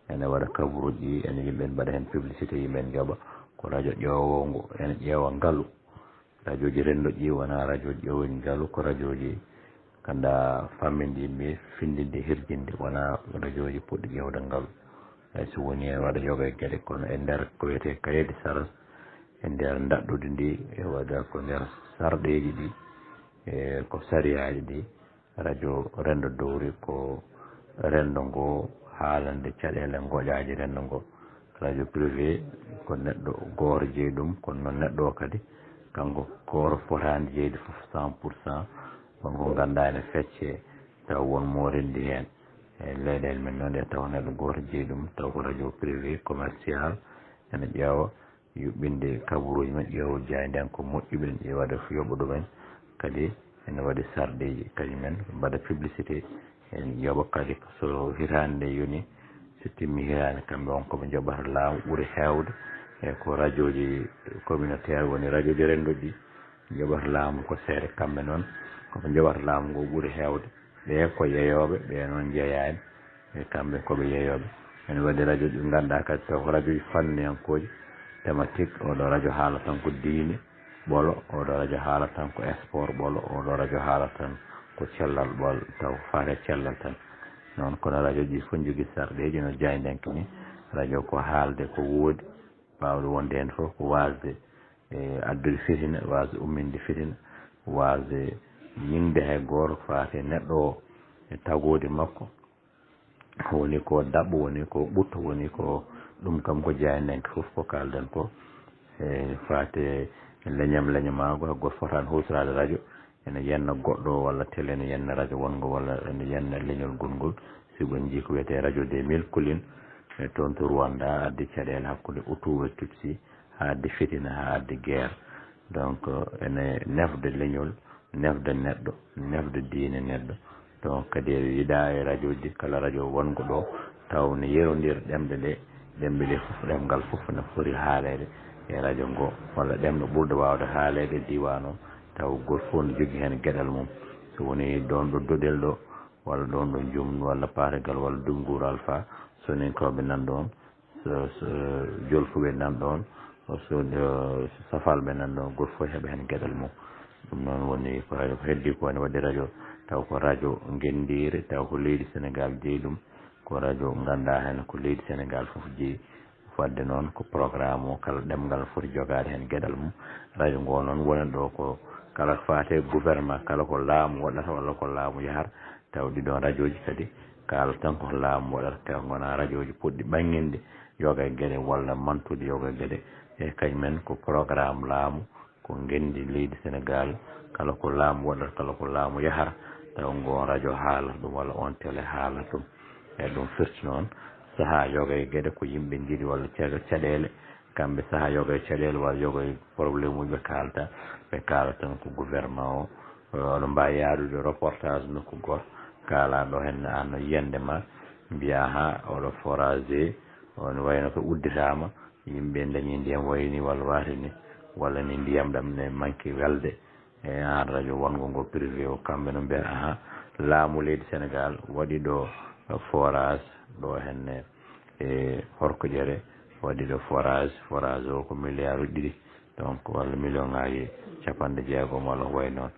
ene waɗa kabaruji ene yimɓe mbaɗa hen publicité yimɓe jooɓa ko radio ƴeewowo ngo ene ƴeewa ngaalu radio ji rendo ƴi wona radio ji ƴeewoji ngaalu ko radio ji ganda famminde yimɓe findinde hirjinde wona radio ji poɗɗi ƴeewde ngaalu eyyi so woni e waɗa yoga e gueɗe kono e nder ko wiyete cahier de charge e nder daɗɗude ndi e waɗa ko nder sarɗeji ɗi e ko sariyaji ɗi radio rendo dowri ko rendo ngo haalande caɗele goƴaji rendo ngo radio privé ko neɗɗo goto jeeyi ɗum kono noon neɗɗo o kadi kanko goto fotani jeyde foof 100% wonko ganduɗa ene fecce taw won mo rendi hen e leyɗele men noon e taw neɗɗo goto jeeyi ɗum taw ko radio privé commercial ene ƴeewa yuɓɓinde kabaruji men ƴeewa jayden ko moƴƴuɓe ɓe waɗa yoɓa ɗumen kadi ene waɗi sarɗeji kañumen mbaɗa publicité en yoɓa kadi so hitande nde yoni so timmi hitande kamɓe on koɓe joɓata laamu ɓuuri hewde e ko radio ji communautaire woni radio ji rendo ɗi joɓata laamu ko seeɗa kamɓe noon koɓe joɓata laamu ngo ɓuuri hewde ɓe ko yeeyoɓe ɓe noon jeeyani e kamɓe koɓe yeeyoɓe ene waɗi radio ɗi ganduɗa kadi taw ko radio ji fanniyankoji thématique oɗo radio haala tan ko diine ɓolo oɗo radio haala tan ko sport ɓolo oɗo radio haala tan ko cellal ɓol taw faate cellal tan noon kono radio ji fof jogui sarɗeji no jaydenke ni radio ko haalde ko woodi wawde wonde hen fof ko wasde e addude fitina wasde umminde fitina wasde yinde hay goto faate neɗɗo o e tagode makko woni ko dabɓo woni ko ɓutto woni ko ɗum kam ko jaydenke fof ko kalden ko e faate leñamago hay goto fotani husrade radio ene yenna goɗɗo walla télé ene yenna radio wongo walla ene yenna leñol gongol sigo en jii ko wiyete radio des mille collines e toon to Rwanda addi caɗele hakkude Hutu e Tutsi ha addi fitina ha addi guerre donc ene nefde leñol nefde neɗɗo nefde diine neɗɗo donc kadi yiɗa e radio ji kala radio wongo ɗo taw ne yerodira ɗemɗe ɗe fof ɗemgal fof ne foti haalede e radio ngo walla ɗemɗo ɓurɗo wawde haalede diwan o taw goto fof ne jogui hen gueɗal mum so woni ɗon ɗo doɗel ɗo walla ɗon ɗo jum walla pategal walla Dungour Alpha soninkoɓe nan ɗon so jolfuɓe nan ɗon so safalɓe nan ɗon goto fof heeɓa hen gueɗal mum ɗum noon woni ko radio ko heddi ko ne waɗi radio taw ko radio gendire taw ko leydi Sénégal jeeyi ɗum ko radio ganduɗa hen ko leydi Sénégal foof jeeyi wadde noon ko programme o kala ɗemgal foti jogade hen gueɗal mum radio ngo noon woni ɗo ko kala faate gouvernement kala ko laamu waɗata walla ko laamu yahata taw ɗiɗon radio ji kadi kala tan ko laamu waɗata taw gona radio ji poɗɗi ɓangguinde yoga e gueɗe walla mantude yoga e gueɗe e kañumen ko programme laamu ko gendi leydi Sénégal kala ko laamu waɗata kala ko laamu yahata taw ngon radio haalata ɗum walla on télé haalata ɗum e ɗum firti noon saaha yoga e gueɗe ko yimɓe jiiɗi walla caɗele kamɓe saaha yoga e caɗele walla yoga e probléme uji ɓe kalta ɓe kaala tan ko gouvernement o oɗo mbawi yaadude reportage nokku goto kaalaɗo hen an yiyande ma mbiya ha oɗo forage on wayno ko udditama yimɓe dañi ndiyam wayni walla watini walla ni ndiyam ɗam ne manque welde e an radio wongo ngo privé o kamɓe no mbiya aha laamu leydi Sénégal waɗi ɗo forage ɗo henne e Horkoƴere waɗi ɗo forage o ko milliard uji ɗiɗi donc walla million ŋaji capanɗe jeegom walla ko way noon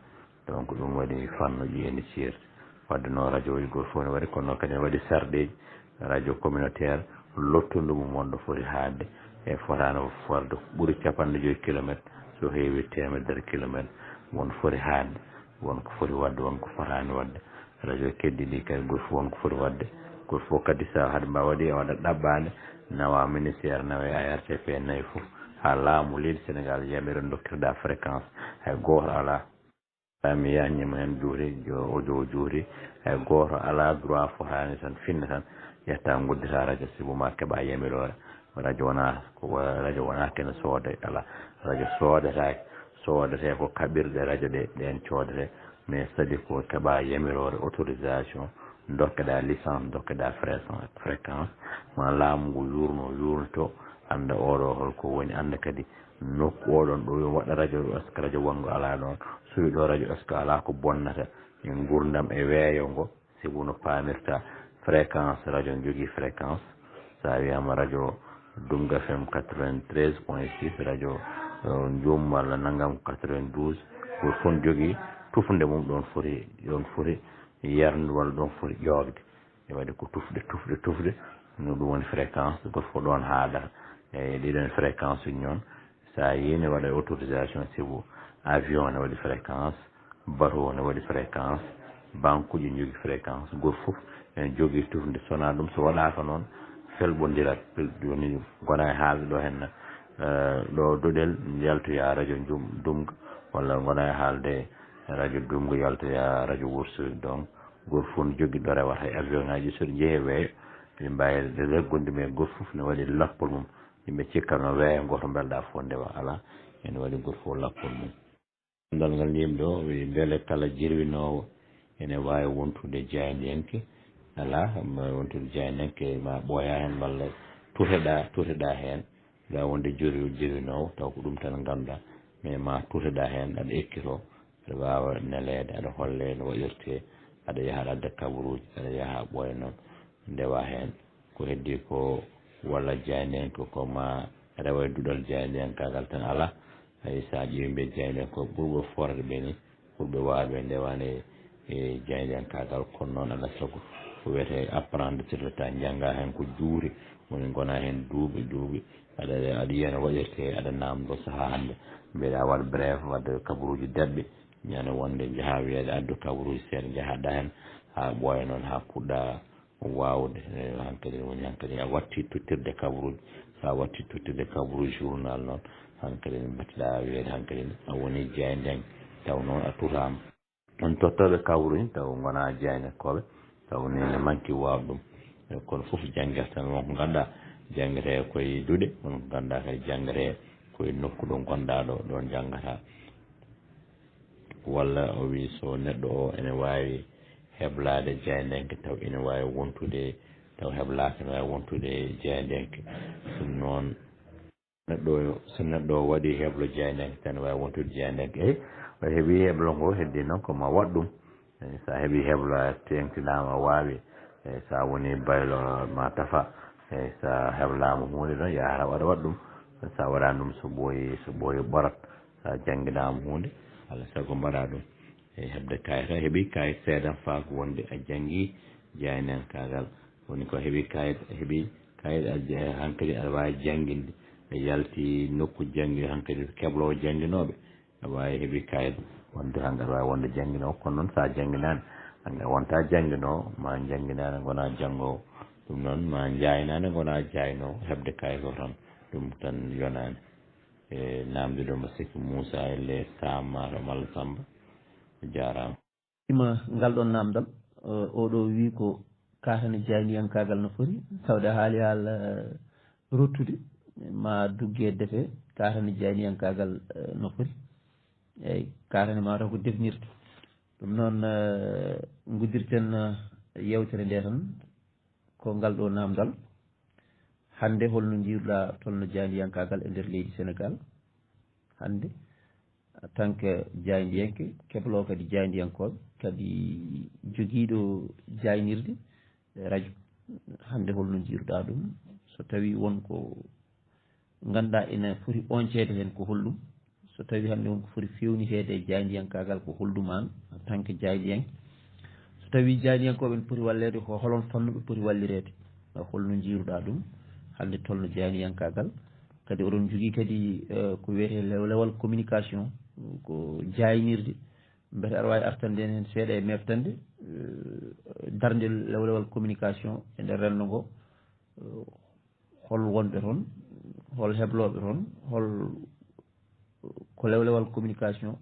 donc ɗum waɗi fannuji ene ceerti wadde noon radio ji goto fof ne waɗi kono noon kadi ne waɗi sarɗeji radio communautaire lottundu mum wonɗo foti haadde e fotano forde ɓuuri capanɗe 5 kilométre so heewi temedere kilométre won foti haadde wonko foti wadde wonko fotani wadde radio keddi ɗi kadi goto fof wonko foti wadde goto fof kadi sa haade mba waɗi waɗa ɗaɓɓade nawa ministére nawe ARTP nayi fof ha laamu leydi Sénégal yamire dokkirɗa fréquence hay goto ala mi yañima hen juuri o juuri hay goto ala droit fotani tan finna tan yetta guddita radio sibu ma keeɓa yamirore radio wona kene soode ala radio soodete ko kaɓirɗe radio ɗe ɗen coodete mais c'est-à-dire ko keeɓa yamirore autorisation dokkeɗa licence dokkeɗa fréquence ma laamu ngu yurnoto anda oɗo holko woni anda kadi nokku oɗon ɗo yo waɗa radio ɗo est ce que radio wongo ala ɗon so wi ɗo radio est ce que ala ko bonnata e gurdam e weeyo ngo sibu no pamirta fréquence radio ne jogui fréquence sa wiyama radio Dunga FM 93.6 radio Jum walla naggam 92 ko fon jogui tufde mum ɗon foti yarde walla ɗon foti ƴogde e waɗi ko tufde no ɗum woni fréquence goto fof ɗon haadata e ɗiɗon fréquence uji noon sa yi ne waɗa autorisation sibu avion ne waɗi fréquence bateau ne waɗi fréquence banque uji jogui fréquence goto fof ene jogui tufde sona ɗum so waɗaka noon felɓodirat joni gona e haalde ɗo henna ɗo doɗel yaltoya radio Dumga walla gona e haalde radio Dumga yaltoya radio Wourossogui donc goto fof ne jogui ɗo rewata e avion ngaji soɗi jeehe weeyo ɓe mbawi reggude mais goto fof ne waɗi lappol mum yimɓe cikkano weeyo goto belɗa fof ndewa ala ene waɗi goto fof lappol mum dal ngal yimɓe o wi beele kala jirwinowo ene wawi wontude jaydiyanke ala wontude jaydiyanke ma ɓooya hen walla tuteɗa hen ga wonde jirwinowo taw ko ɗum tan ganduɗa mais ma tuteɗa hen aɗa ekkito aɗa wawa nelede aɗa holle no waɗirte aɗa yaha aɗa adda kabaruji aɗa yaha ɓooya noon ndewa hen ko heddi ko walla jaydiyanke ko ma rewa e duɗal jaydiyankagal tan ala hay sa ƴeewi mbe jaydiyanke ko ɓurɓe forde ɓe ni ɓurɓe wawɓe ndewani e jaydiyankagal kono noon aɗa sago ko wiyete apprendre sur le temps jangga hen ko juuri woni gona hen duuɓi aɗa yiya no waɗirte aɗa namdo saaha hande mbiɗa waɗa bref wadde kabaruji daɗɓe ñande wonde jaaha wiyede addu kabaruji seeɗa jaahaɗa hen ha ɓooya noon ha puɗɗa wawde hankkadi woni hankkadi a watti tottirde kabaruji sa watti tottirde kabaruji journal noon hankkadi mbatteɗa wiyede hankkadi a woni jeyden taw noon a tutama on tottoɓe kabaruji taw gona jeynekkoɓe taw ni ne manqui wawde ɗum kono foof jangguete tan wonko ganduɗa jangguete koye duuɗe wonko ganduɗa kadi jangguete koye nokku ɗo gonɗa ɗon janggata walla o wi so neɗɗo o ene wawi heblade jeydenke taw ene wawi wontude taw heblaka ene wawi wontude jeydenke ɗum noon so neɗɗo o waɗi heblo jeydenke tan ne wawi wontude jeydenke o heeɓi heblo ngo heddi noon ko ma waɗ ɗum sa heeɓi heblo tengtinama wawi sa woni baylo ma tafa sa heblama hunde noon yahata waɗa waɗ ɗum sa waɗani ɗum so ɓooyi ɓorat sa jangguinama hunde Allah sago mbaɗa ɗum e hebde kayit heeɓi kayit seeɗan fa ko wonde a janggui jaydenkagal woni ko heeɓi kayit hankkadi aɗa wawi jangguinde e yalti nokku janggi hankkadi keblowo jangguinoɓe aɗa wawi heeɓi kayit wonde hanke aɗa wawi wonde jangguinowo kono noon sa jangguinani hanke wonta jangguinowo ma jangguinani gona janggowo ɗum noon ma jaynani gona jaynowo hebde kayit o tan ɗum tan yonani e namde ɗo mbo sikki Moussa elle Samaro Malla Samba jarama ima ngal ɗon namdal oɗo wi ko katane jayniyankagal no foti tawde haali haala rottude ma dugge defe katane jayniyankagal no foti eyyi katane mataw ko defnirde ɗum noon guddirten yewtere nde tan ko ngal ɗo namdal hande holno jiiruɗa tolno jayniyankagal e nder leydi Sénégal hande en tant que jaydiyanke keblo kadi jaydiyankoɓe kadi joguiɗo jaynirde radio hande holno jiiruɗa ɗum so tawi wonko ganduɗa ina foti ɓoncede hen ko hollum so tawi hande wonko foti fewnitede e jaydiyankagal ko hollum an en tant que jaydiyan so tawi jaydiyankoɓe ne poti wallede ko holon fannuɓe poti wallirede holno jiiruɗa ɗum hande tolno jaydiyankagal kadi oɗon jogui kadi ko wiyete lewal communication ko jaynirde beete aɗa wawi artande hen seeɗa e meftande darde lewlewal communication e nder renndo ngo hol wonɓe toon hol hebloɓe toon hol ko lewlewal communication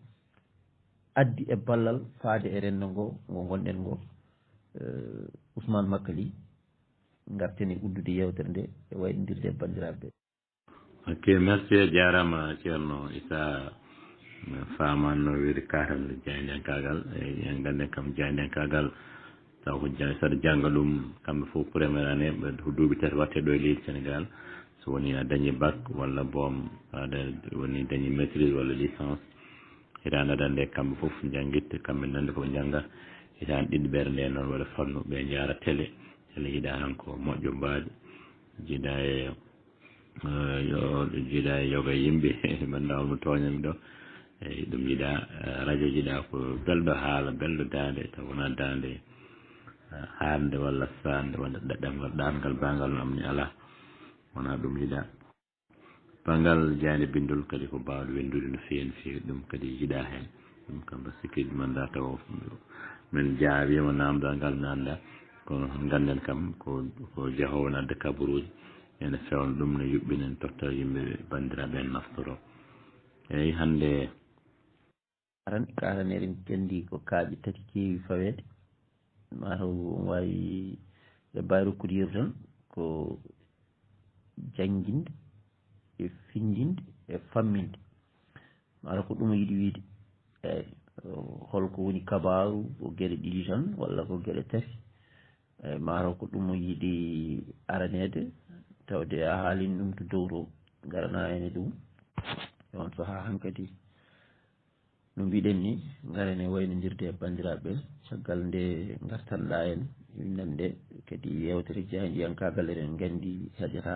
addi e ballal faade e renndo ngo ngo gonɗen ngo Ousmane Makali garteni uddude yewtere nde e waynodirde e bandiraɓe ok merci a jarama ceerno Issa famanno wiide katal jaydiyankagal en ganden kam jaydiyankagal taw ko saɗa jangga ɗum kamɓe fof premiére année ɓe duuɓi tati watte ɗo e leydi Sénégal so woni a dañi bac walla boom aɗa woni dañi maîtrise walla licence hitande aɗa nde kamɓe fof jangguitte kamɓe nande koɓe jangga hitande ɗiɗi ɓeere nde noon waɗa fannu ɓe jara télé jiiɗa han ko moƴƴo mbaɗi jiiɗa jiiɗa e yoga yimɓe bandawol mo toñami ɗo eyyi ɗum jiiɗa radio jiiɗa ko belɗo haala belɗo dande taw wona dande hande walla sande walla ɗemgal ɗangal bangal namni ala wona ɗum jiiɗa bangal jayde bindol kadi ko mbawde wendude no fewi no fewi ɗum kadi jiiɗa hen ɗum kam sikki manda taw min jaawima namdal ngal mi anda kono ganden kam ko jeehowo nadde kabaruji ene fewna ɗum no yuɓɓinen totta yimɓe bandiraɓe en naftoro eyyi hande aran kataneren kendi ko kaaƴe tati keewi fawede mataw wawi ɓe mbawi rokkude yeru tan ko jangguinde e findinde e famminde mataw ko ɗum o yiiɗi wiide eyyi holko woni kabaru ko gueɗe ɗiɗi tan walla ko gueɗe tati eyyi mataw ko ɗum o yiiɗi aranede tawde a haalini ɗum to dow to garana ene ɗum on saaha hankkadi no mbiɗen ni garane waynodirde e bandiraɓe caggal nde gartanɗa en nande kadi yewtere jaydiyankagal eɗen gandi heƴata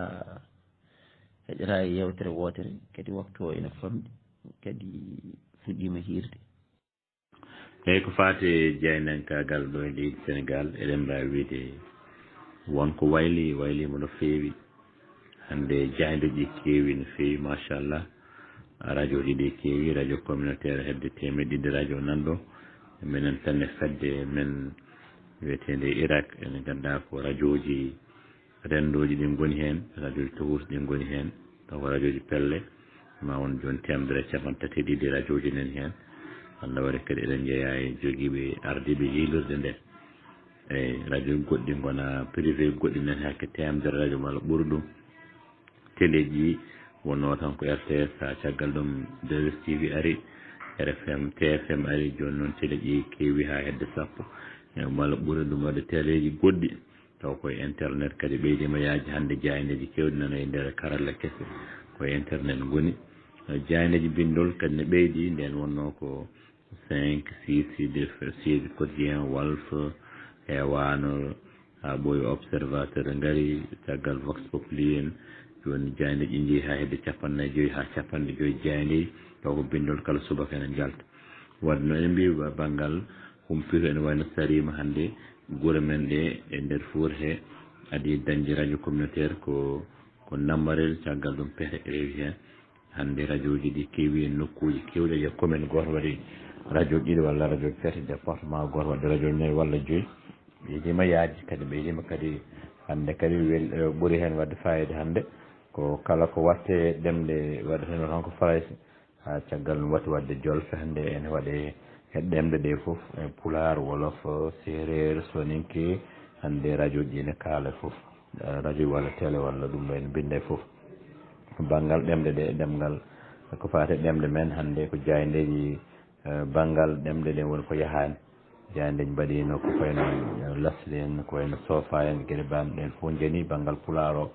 e yewtere wotere kadi waktu o ene famɗi kadi fuɗɗima hirde eyyi ko fati jaydiyankagal ɗo e leydi Sénégal eɗen mbawi wiide wonko waylimo no fewi hande jaydeji keewi no fewi machallah radio ji ɗi keewi radio communautaire hedde temedde ɗiɗi radio nanɗo minen tan e fedde men wiyetede Irak ene ganduɗa ko radio ji rendoji ɗin goni hen radio ji tohus ɗin goni hen taw ko radio ji pelle ma won joni 132 radio ji nen hen Allah waɗi kadi eɗen jeeya e joguiɓe ardiɓe yiilirde nde eyyi radio goɗɗi gona privé goɗɗi nen hakke 100 radio malla ɓuuri ɗum télé ji wonno tan ko RTS ha caggal ɗum 2STV ari RFM TFM ari joni noon télé ji keewi ha hedde sappo malla ɓuuri ɗum wadde téléji goɗɗi taw koye internet kadi ɓeydima yaaji hande jayneji kewɗi nana e nder karalla kese koye internet goni jayneji bindol kadi ne ɓeydi nden wonno ko 5 6 quotidien Walf Hewano ha ɓooyi observateur ngari caggal Vox Populi en joni jayneji jeeyi ha hedde 50 ha 50 jayneji taw ko bindol kala subaka ene jalta wadde no en mbi banggal humpito ene wayno sarima hande guure men ɗe e nder fuur he adi dañde radio communautaire ko nammarel caggal ɗum peete rewi hen hande radio ji ɗi keewi e nokkuji kewɗi e commune goto waɗi radio ɗiɗi walla radio peete département goto waɗi radio 4 walla 5 ɓeydima yaaji kadi ɓeydima kadi hande kadi ɓuuri hen wadde fayida hande ko kala ko watte ɗemɗe waɗeteno tan ko France ha caggal no watti wadde jolfe hande ene waɗe e ɗemɗe ɗe foof Pulaar Wolof Séréer Soninké hande radio ji ene kaala foof radio walla télé walla ɗum ene binde foof banggal ɗemɗe ɗe ɗemgal ko fate ɗemɗe men hande ko jaydeji banggal ɗemɗe ɗe woni ko yahani jaydeji mbaɗino ko fayno lasli en ko wayno sofa en gueɗe banɗen fof jani banggal Pulaar o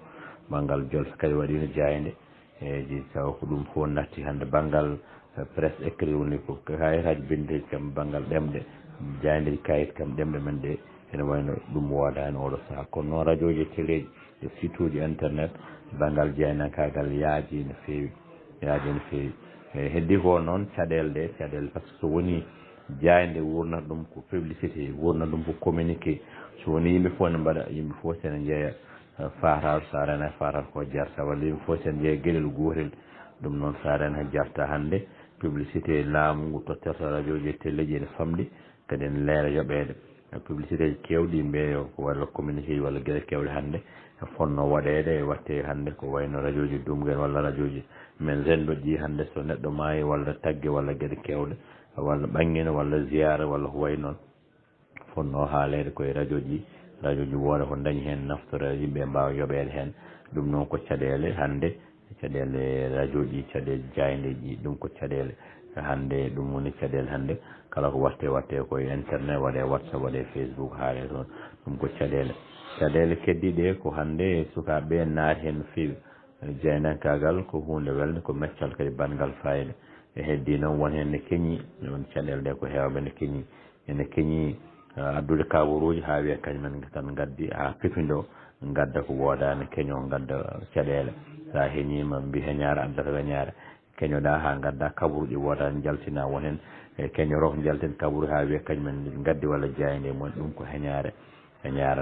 banggal jolfe kadi waɗino jayde eji taw ko ɗum fof natti hande banggal presse écrit woni ko kayitaji bindeji kam banggal ɗemɗe jaydeji kayit kam ɗemɗe men ɗe ene wayno ɗum wodani oɗo saaha kono noon radio ji téléji site uji internet banngal jeynankagal yaaji no feewi heddi ko noon caɗele par ce que so woni jaynde wurnata ɗum ko publicité wurnata ɗum ko communiqué so woni yimɓe fof ne mbaɗa yimɓe fof sene jeeya faataru sa rena faataru ko jarta walla yimɓe fof sene jeeya gueɗel gotel ɗum noon sa rena jarta hannde publicité laamu ngu tottirta radio ji télé ji ene famɗi kadi en leera yoɓeede publicité ji kewɗi yimɓe ko walla communiqué ji walla gueɗe kewɗe hannde fonno waɗeede watte hannde ko wayno radio ji Dumguel walla radio ji men zendo ji hannde so neɗɗo maayi walla tagge walla gueɗe kewɗe walla ɓangguino walla ziyara walla ko way noon fonno haalede koye radio ji wooda ko dañi heen naftore yimɓe mbawa yoɓeede heen ɗum noon ko caɗele hannde caɗele radio ji caɗele jayde ji ɗum ko caɗele hannde ɗum woni caɗele hannde kala ko watte koye internet waɗe WhatsApp waɗe Facebook haale toon ɗum ko caɗele keddiɗe ko hannde sukaɓe naati heen no feewi jeynankagal ko hunde welde ko meccal kadi bangal fayida e heddi noon won heen ne keñi won caɗele ɗe ko heewɓe ene keñi addude kabaruji ha wiya kañumen tan gaddi ha pepido gadda ko woodani keño gadda caɗele sa heñima mbi heñare addata weñare keñoɗa ha gadda kabaruji woodani jaltina won hen e keñoro ko jaltin kabaru ha wiya kañumen gaddi walla jayde mon ɗum ko heñare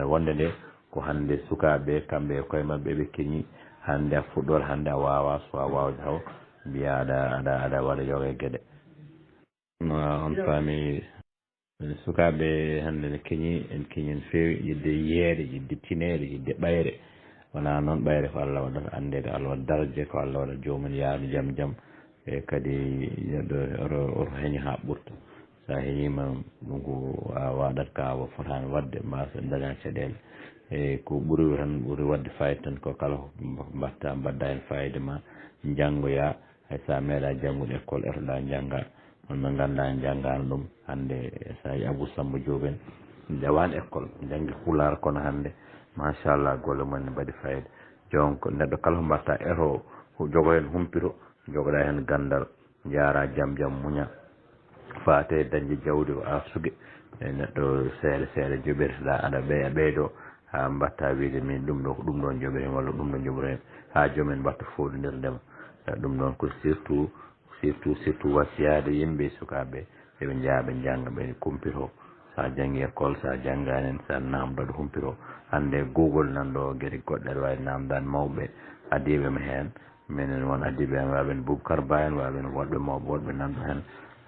wonde nde ko hande sukaɓe kamɓe koye mabɓe ɓe keñi hande a fuɗɗor hande a wawa so a wawde taw mbiya aɗa waɗa yoga gueɗe on faami sukaɓe hande ne keñi en keñi no fewi yidde yeede yidde tinede yidde ɓayre wona noon ɓayre ko Allah waɗata andede Allah waɗa daraje ko Allah waɗa jomum yaadu jaam e kadi oto heeñi ha ɓurta sa heeñima ɗum ko a waɗat ka fotani wadde mbasa daña caɗele e ko ɓuuri tan ɓuuri wadde fayida tan ko kala mbadda hen fayida ma janggoya hay sa meeɗa janggude école etoɗa jangga on ɓe ganduɗa janggano ɗum hande sa Abou Samba Diop en jawani école janggi Pulaar kono hande machallah golle mumen ne mbaɗi fayida donc neɗɗo kala ko mbatta eto jogo hen humpito jogoɗa hen gandal jaara jaam muña fate dañde jawdi ko arsugue e neɗɗo seeɗa joɓirteɗa aɗa ɓeydo ha mbatta wiide min ɗum ɗo ko ɗum ɗon joɓiren walla ɗum ɗo joɓiren ha joomen mbatta foɗodirdema ɗum ɗon ko surtout wasiyade yimɓe sukaɓe eɓe jaa ɓe jangga ɓe kumpito sa janggi école sa janggani en sa namdoɗo humpito hande Google nanɗo gueɗe goɗɗe aɗa wawi namdani mawɓe adiɓema hen minen won adiɓe en waɓen Boubacar Ba en waɓen woɗɓe mawɓe woɗɓe nanɗo hen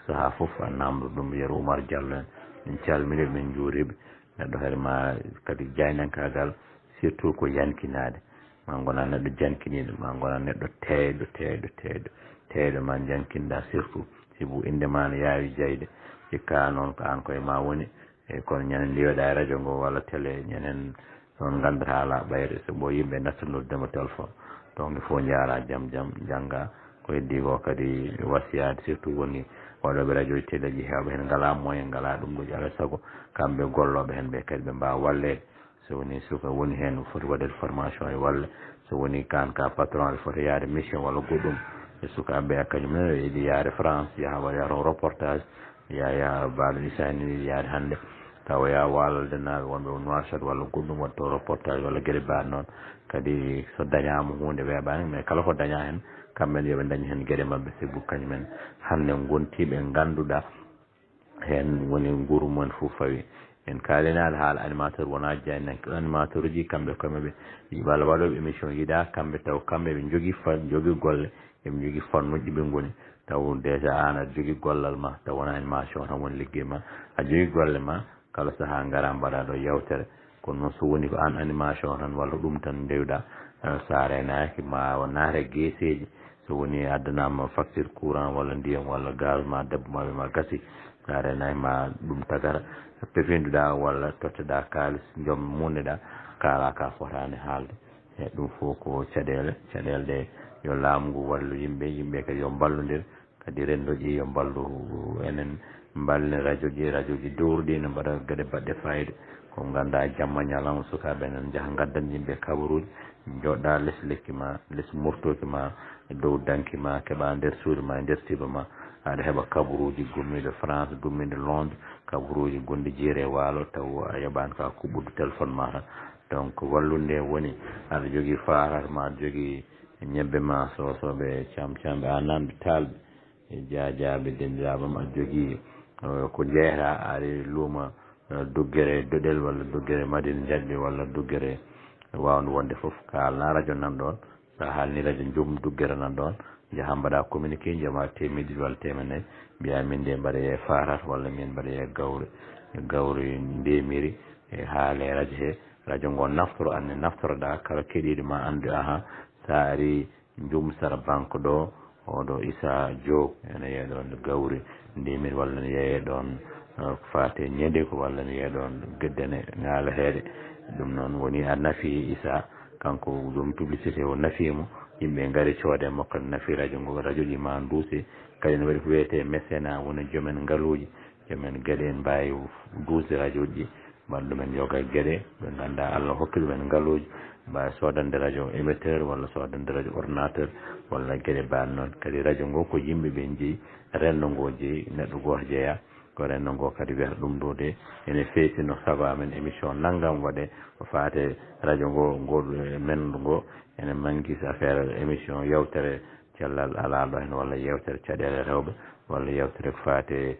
saaha foof a namdo ɗum yeero Oumar Diallo en min calminiɓe min juuriɓe neɗɗo kadi ma kadi jaynankagal surtout ko yankinade ma gona neɗɗo jankiniɗo ma gona neɗɗo teeɗo ma jankinɗa surtout sibu indema ne yawi jeyde hikka noon ko an koye ma woni e kono ñanden ndiweɗa e radio ngo walla télé ñanden noon gandata ala ɓayre so ɓo yimɓe nattanodema téléphone donc il faut jaara jaam jangga ko heddi ko kadi wasiyade surtout woni waɗoɓe radio ji télé ji hewɓe hen ngala moyen ngala ɗum ɗo alay saago kamɓe golloɓe hen ɓe kadi ɓe mbawa wallede so woni suka woni hen foti waɗede formation e walla so woni kan ka patron aɗa foti yaade mission walla goɗɗum e sukaɓe kañumen yiiɗi yaade France yaha ton reportage yaha baɗo lisani yiiɗi yaade hande tawa ya walde naɓe wonɓe Nouakchott walla goɗɗum waɗto reportage walla gueɗe mbaɗ noon kadi so dañama hunde weeɓani mais kala ko daña hen kamɓen yooɓe dañi hen gueɗe mabɓe sibu kañumen hande gontiɓe ganduɗa hen woni guuru mumen fof fawi en kalinade haala animateur wona jaynanke animateur uji kamɓe koyeɓe walla waɗoɓe émission yiiɗa kamɓe taw kamɓe ɓe jogui golle eɓe jogui fannuji ɓe goni taw déjà an aɗa jogui gollal ma taw wona animation tan woni ligguey ma a jogui golle ma kala saaha gara mbaɗa ɗo yewtere kono noon so woni ko an animation tan walla ɗum tan dewɗa sa renaki ma naate gueseji so woni addanama facture courant walla ndiyam walla gaz ma debbo ma wima gasi sa renaki ma ɗum tagata pefinduɗa walla totteɗa kalis joom munneɗa kala ka fotani haalde e ɗum fof ko caɗele ɗe yo laamu ngu wallu yimɓe kadi yo ballodir kadi rendoji yo ballu enen balli radio ji dowruɗi ne mbaɗa gueɗe baɗɗe fayida ko ganduɗa jamma ñalawma sukaɓe enen jaaha gaddan yimɓe kabaruji joɗɗa less lekki ma less moftoki ma dow danki ma keeɓa nder suudu ma nder tiba ma aɗa heeɓa kabaruji gummiɗo France gummiɗo Londres kabaruji gonɗi jeere walo taw a yoɓani ka kuɓɓudu téléphone ma tan donc wallunde woni aɗa jogii farat ma aɗa jogii ñebbe ma sosoɓe camcamɓe ananɓe talɓe e jaajaɓe dendiraɓe ma aɗa jogii ko jeeyata ari luuma duggere doɗel walla duggere madine jaɗɗe walla duggere wawnde wonde fof kalna radio nan ɗon sa haalni radio jum duggere nan ɗon jaha mbaɗa communiqué jama temedde ɗiɗi walla temedde nayyi mbiya min de mbaɗa farat walla min mbaɗa gawri ndemiri e haale radio he radio ngo naftoro anne naftoroɗa kala keɗiɗo ma andu ahan sa ari jum sara banque ɗo oɗo Issa Diop ene yiya ɗon gawri ndemiri walla ne yeeye ɗon fate ñande ko walla ne yiya ɗon gueddene ngaala heede ɗum noon woni a nafi Issa kanko ɗum publicité o nafimo yimɓe ngari coode makko nafi radio ngo radio ji ma duuse kadi ne waɗi ko wiyete mécénat woni joomen ngaaluji joomen gueɗe en mbawi duusde radio ji mbaɗa ɗumen yoga gueɗe ɓe ganduɗa Allah hokki ɗumen ngaaluji mbawi sodande radio émetteur walla sodande radio ordinateur walla gueɗe mbaɗ noon kadi radio ngo ko yimɓeɓe jeeyi rendo ngo jeeyi neɗɗo goto jeeya ko rendo ngo kadi wiyata ɗum ɗo de ene feetino sago amen émission naggam waɗe ko fate radio ngo ngol mendu ngo ene manquis affaire émission yewtere cellal alaɗo hen walla yewtere caɗele rewɓe walla yewtere ko fate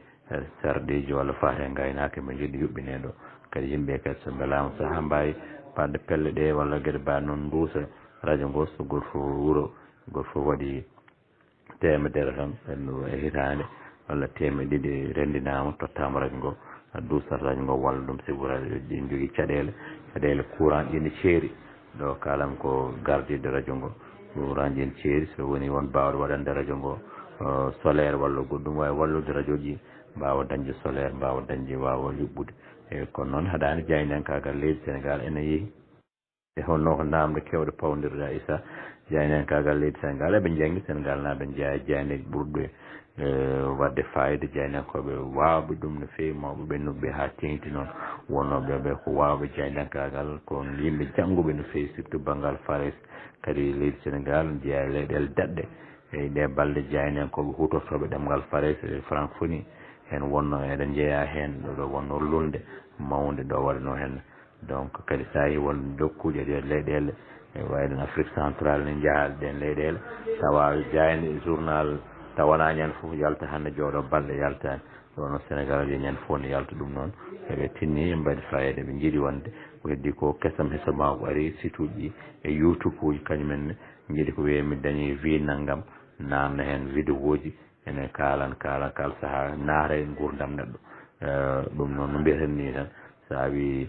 sarɗiji walla fate gaynaka ɓe jiɗi yuɓɓineɗo kadi yimɓe kadi so beelama saaha mbawi padde pelle ɗe walla gueɗe mbaɗ noon duusa radio ngo so goto fof wuuro goto fof waɗi temedere tan e hitande walla temedde ɗiɗi rendinama tottama radio ngo duusat radio ngo walla ɗum sibu radio ɗi jogui caɗele courant ɗi ne ceeri ɗo kalam ko gardide radio ngo courant ɗi ne ceeri so woni won mbawɗo waɗande radio ngo solaire walla goɗɗum wawi wallude radio ji mbawa dañde solaire mbawa dañde wawa yuɓɓude eyyi kono noon haɗani jaynankaagal leydi Sénégal ene yeehi e honno ko namde kewɗe pawdirɗa Issa jaynankaagal leydi Sénégal eɓe janggi Sénégal naɓe jeeya jayneji ɓurɗe wadde fayida jaynankoɓe wawɓe ɗum no fewi mawɓe ɓennuɓe ha tengti noon wonnoɓe ɓe ko wawɓe jaynankaagal kono yimɓe jangguɓe no fewi surtout banggal fares kadi leydi Sénégal jeeya leyɗele daɗɗe eyi ɗe balɗe jaynankoɓe hutortoɓe ɗemgal fares e francophonie hen wonno eɗen jeeya hen ɗo wonno lulde mawde ɗo waɗano hen donc kadi sa yi won dokkuji ɗe leyɗele e wayno Afrique centrale ne jaaha ɗen leyɗele tawa jayne journal tawana ñande foof yalta hande jooɗo balɗe yaltani ɗono Sénégal je ñande fof ne yalta ɗum noon eɓe tinni mbaɗi fayida ɓe jiiɗi wonde ko heddi ko kesam hesama ko ari site uji e YouTube uji kañumenne jiiɗi ko wiye mi dañi vie naggam namna hen vidéo ji ene kala saaha naata e gurdam neɗɗo ɗum noon no mbiyeten ni tan sa wi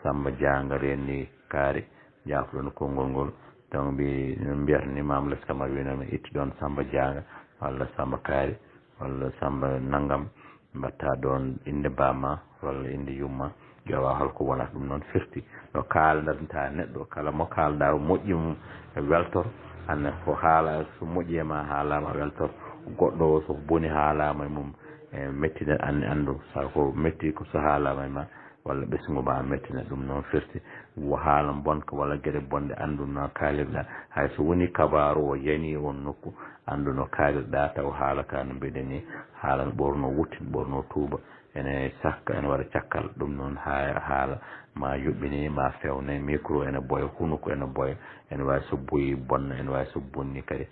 Samba Dianga renni kaari jafuɗon konngol ngol donc mbi mbiyata ni Mamles Camara winami itti ɗon Samba Dianga walla Samba kaari walla Samba naggam mbatta ɗon inde bamma walla inde yumma ƴeewa holko wonata ɗum noon firti ɗo kaldanta neɗɗo kala mo kalɗa moƴƴi mum e weltor anne ko haala so moƴƴi e ma haalama weltor goɗɗo o soko boni haalama e mum e mettine anne andu sako metti ko so haalama e ma walla ɓesgu ma mettine ɗum noon firti haala bonka walla gueɗe bonde andu no kaalirɗa hay so woni kabaru o yani on nokku andu no kaalirɗa taw haala ka no mbiɗen ni haala no ɓorno wuttin ɓorno tuuba ene sakka ene waɗa cakkal ɗum noon ha haala ma yuɓɓini ma fewne micro ene boya hunuko ene boya ene wawi so boyi bonna ene wawi so bonni kadi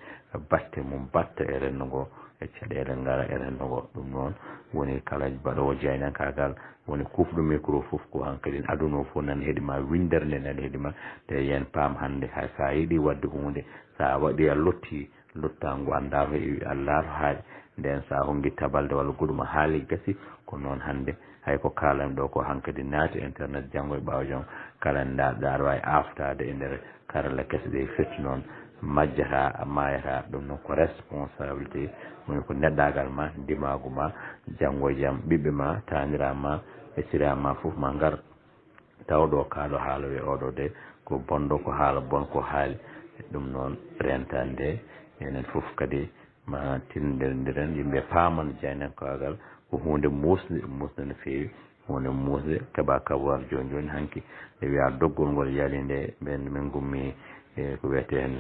batte mum batta e renndo ngo e caɗele ngara e renndo ngo ɗum noon woni kala mbaɗowo jaynankagal woni kufɗo micro fof ko han kadi aduna o fof nan heeɗima windere nde nane heeɗima te yen paam hannde hay sa yiiɗi wadde hunde sa waɗi a lotti lottango anda to iwi allah to haaɗi nden sa hongi tabalde walla goɗɗuma haali gasi ko noon hannde hay ko kalan ɗo ko hankkadi naati internet janngo e ɓaawa jom kala ndaɗa aɗa wawi aftade e nder karalla kese ɗe firti noon majjata mayata ɗum noon ko responsabilité woni ko neɗɗagal ma ndimagu ma janngo e jaam ɓiɓɓe ma tanirama e sirama fof ma ngar tawɗo kaɗo haala wi oɗo de ko bonɗo ko haala bon ko haali ɗum noon rentande enen fof kadi ma tinndodiren yimɓe paaman jaynankogal ko hunde musde no feewi hunde musde keeɓa kabar joni joni hanki e wiya doggol ngol yaali nde min gummi ko wiyete hen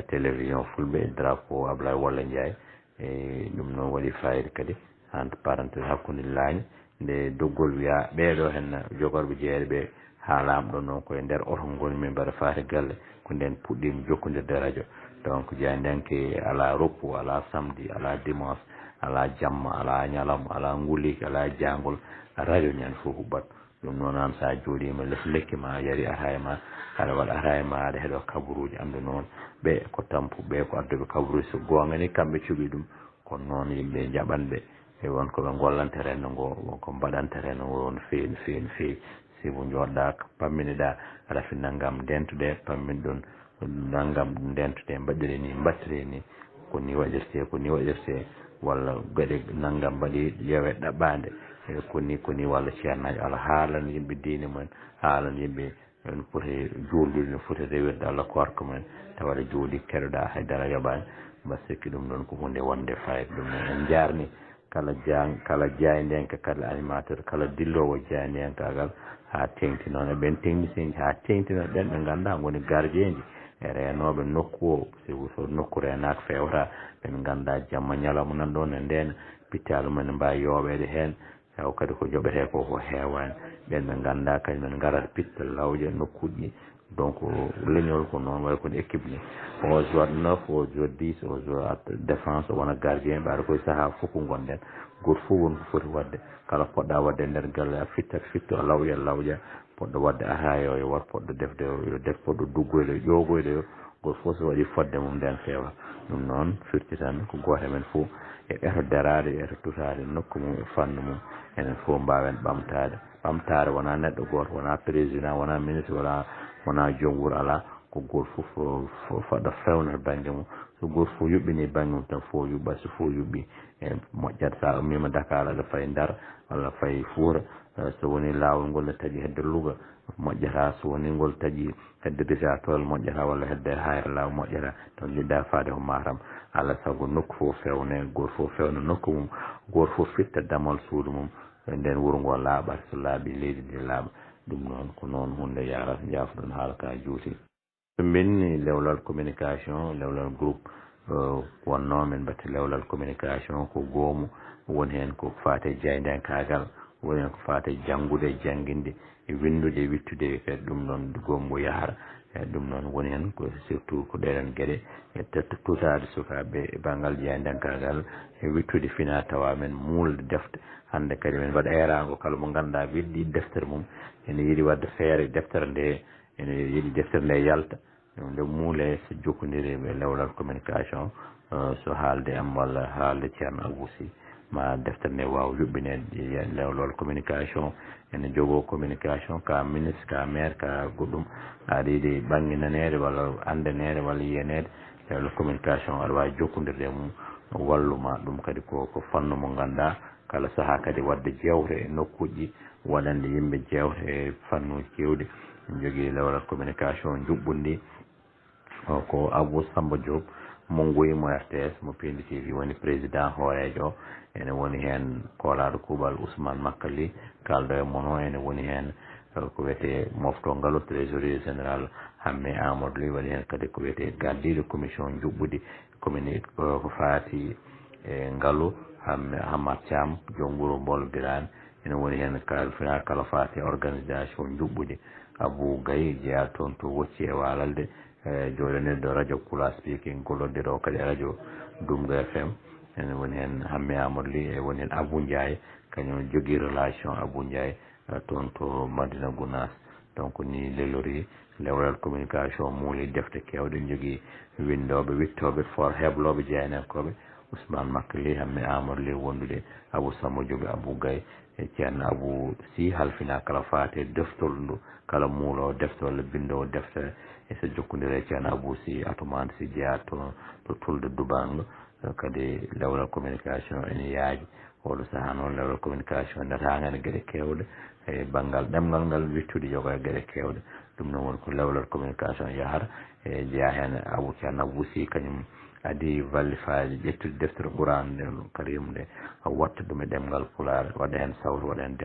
télévision fulɓe drapeau Ablaye Walla Ndiaye e ɗum noon waɗi fayida kadi entre parenthèse hakkude laañ nde doggol wiya ɓeeɗo hen jogorɓe jeere ɓe haalamɗo noon koye nder oto ngoni min mbaɗa faati galle ko nden puɗɗimi jokkodirde radio donc jayndenke ala roppu ala samedi ala dimanche ala jamma ala ñalawma ala nguliki ala jangol radio ñande fof huɓɓat ɗum noon an sa jooɗima less lekki ma yari ataye ma aɗa waɗa ataye ma aɗa heeɗo kabaruji andu noon ɓe ko tampu ɓe ko adduɓe kabaruji so gonga ni kamɓe cuɓi ɗum kono noon yimɓe jaɓanɓe e wonko ɓe gollante rendo ngo wonko mbaɗante rendo ngo no fewi no fewi no fewi si mo joɗɗa pamminiɗa rafi naggam dentuɗe pammin ɗon naggam dentuɗe mbaɗiri ni mbattiri ni koni waɗirte koni waɗirte walla gueɗe naggam mbaɗi yewe ɗaɓɓade koni walla ceernajo ala haalan yimɓe diine mumen haalan yimɓe no foti juuldude no foti rewirde Allah korka mumen tawaɗa jooɗi keɗoɗa haydara yoɓani mba sikki ɗum ɗon ko hunde wonde fayida ɗum noon en jarni kala jaydenka kala animateur kala dillowo jaydenkagal ha tengti noon eɓen technicien ji ha tengtino ɗen ɓe ganduɗa goni gardien ji e renoɓe nokku o so nokku renaka fewta ɓen ganduɗa jamma ñalawma nan ɗon e nden pittalu men mbawi yoɓede hen taw kadi ko joɓete ko ko hewani ɓen ɓe ganduɗa kañumen garat pitta lawƴe nokkuji donc leñol ko noon way kone équipe ni o jour 9 o jour 10 o jour défense wona gardien ɓaɗa koye saaha fof ko gonɗen goto fof wonko foti wadde kala poɗɗa wadde e nder galle a fittat fitto a lawƴa lawƴa poɗɗo wadde atayo yo wat poɗɗo defde yo def poɗɗo duggoyɗo yo ƴogoyɗo yo goto fof so waɗi fodde mum nden fewa ɗum noon firti tan ko goto men fof e eto darade e eto tutade nokku mum e fannu mum enen fof mbawen ɓamtare wona neɗɗo goto wona président wona ministre wona joom wuuro ala ko goto fof faɗa fewna to banggue mum so goto fof yuɓɓini banggue mum tan fof yuɓɓat so fof yuɓɓi e moƴƴat sa ummima Dakar aɗa fayi Ndar walla fayi Fouta so woni lawol ngol ne taaƴi hedde Louga moƴƴata so woni ngol taaƴi hedde Richard Toll moƴƴata walla hedde Hayre Law moƴƴata donc jiɗɗa faade ko Matam Allah saago nokku fof fewne goto fof fewna nokku mum goto fof fitta damal suudu mum nden wuuro ngo laaɓat so laaɓi leydi ndi laaɓa ɗum noon ko noon hunde yarata jaafoɗon haala ka juuti so binni lewlal communication lewlal groupe wonno min mbatta lewlal communication ko goomu woni hen ko fate jaydenkagal woni hen ko fate janggude janguinde e windude e wittude kadi ɗum noon goomu ngo yahata e ɗum noon woni hen ko surtout ko ɗeɗen gueɗe e tutade sukaɓe e banggal jaydenkagal e wittude fina tawa men mulde defte hande kadi min mbaɗa erago kala mo ganduɗa wiɗɗi deftere mum ene yiiɗi wadde feere deftere nde ene yiiɗi deftere nde yalta nde muule so jokkodiri e lewlal communication so haalde am walla haalde ceerno Aboussi ma deftere nde wawa yuɓɓinede lewlal communication ene jogo communication ka ministre ka maire ka goɗɗum aɗa yiiɗi ɓanginanede walla andanede walla yiyanede lewlal communication aɗa wawi jokkodirde e mum walluma ɗum kadi ko fannu mo ganduɗa kala saaha kadi wadde jewte e nokkuji waɗande yimɓe jewte e fannuji kewɗi jogui lewlal communication juɓɓudi ko Abou Samba Diop mo goyimo RTS mo Pindi TV woni président hoorejo ene woni hen kolaɗo kuuɓal Ousmane Makali kalɗo e mono ene woni hen ko wiyete mofto ngaalu trésorier général Hamme Amadou Ly waɗi hen kadi ko wiyete gardiɗo commission juɓɓudi commune ko faati e ngaalu Hammat Thiam joom wuuro Mbolo Birane ene woni hen kala faati organisation juɓɓudi Abou Gaye jeeya toon to Wocci e Walalde joɗanirɗo radio Kula speaking gollodiro kadi radio Dumga FM ene woni hen Hamme Amadou Ly e woni hen Abou Ndiaye kañum jogui relation Abou Ndiaye toon to Madina Gounass donc ni lelori lewlal communication muuli defte kewɗe jogui windoɓe wittoɓe for hebloɓe jeyanenkoɓe Ousmane Makali Hamme Amadou Ly wondude Abou Samba Diop Abou Gaye e ceerno Abou Sy halfina kala fate deftol ndu kala muulo defte walla bindowo deftere e so jokkodire ceerno Abou Sy atumane si jeeya to tulde Dubango kadi lewlal communication ene yaaji oɗo saaha noon lewlal communication natagane gueɗe kewɗe e banggal ɗemgal ngal wittude yoga e gueɗe kewɗe ɗum noon woni ko lewlal communication yahata e jeeya hen ceerno Abou Sy kañum adi wallifaji ƴettude deftere ɓuran nde karim nde watta ɗum e ɗemgal pulaar waɗa hen sawto waɗa hen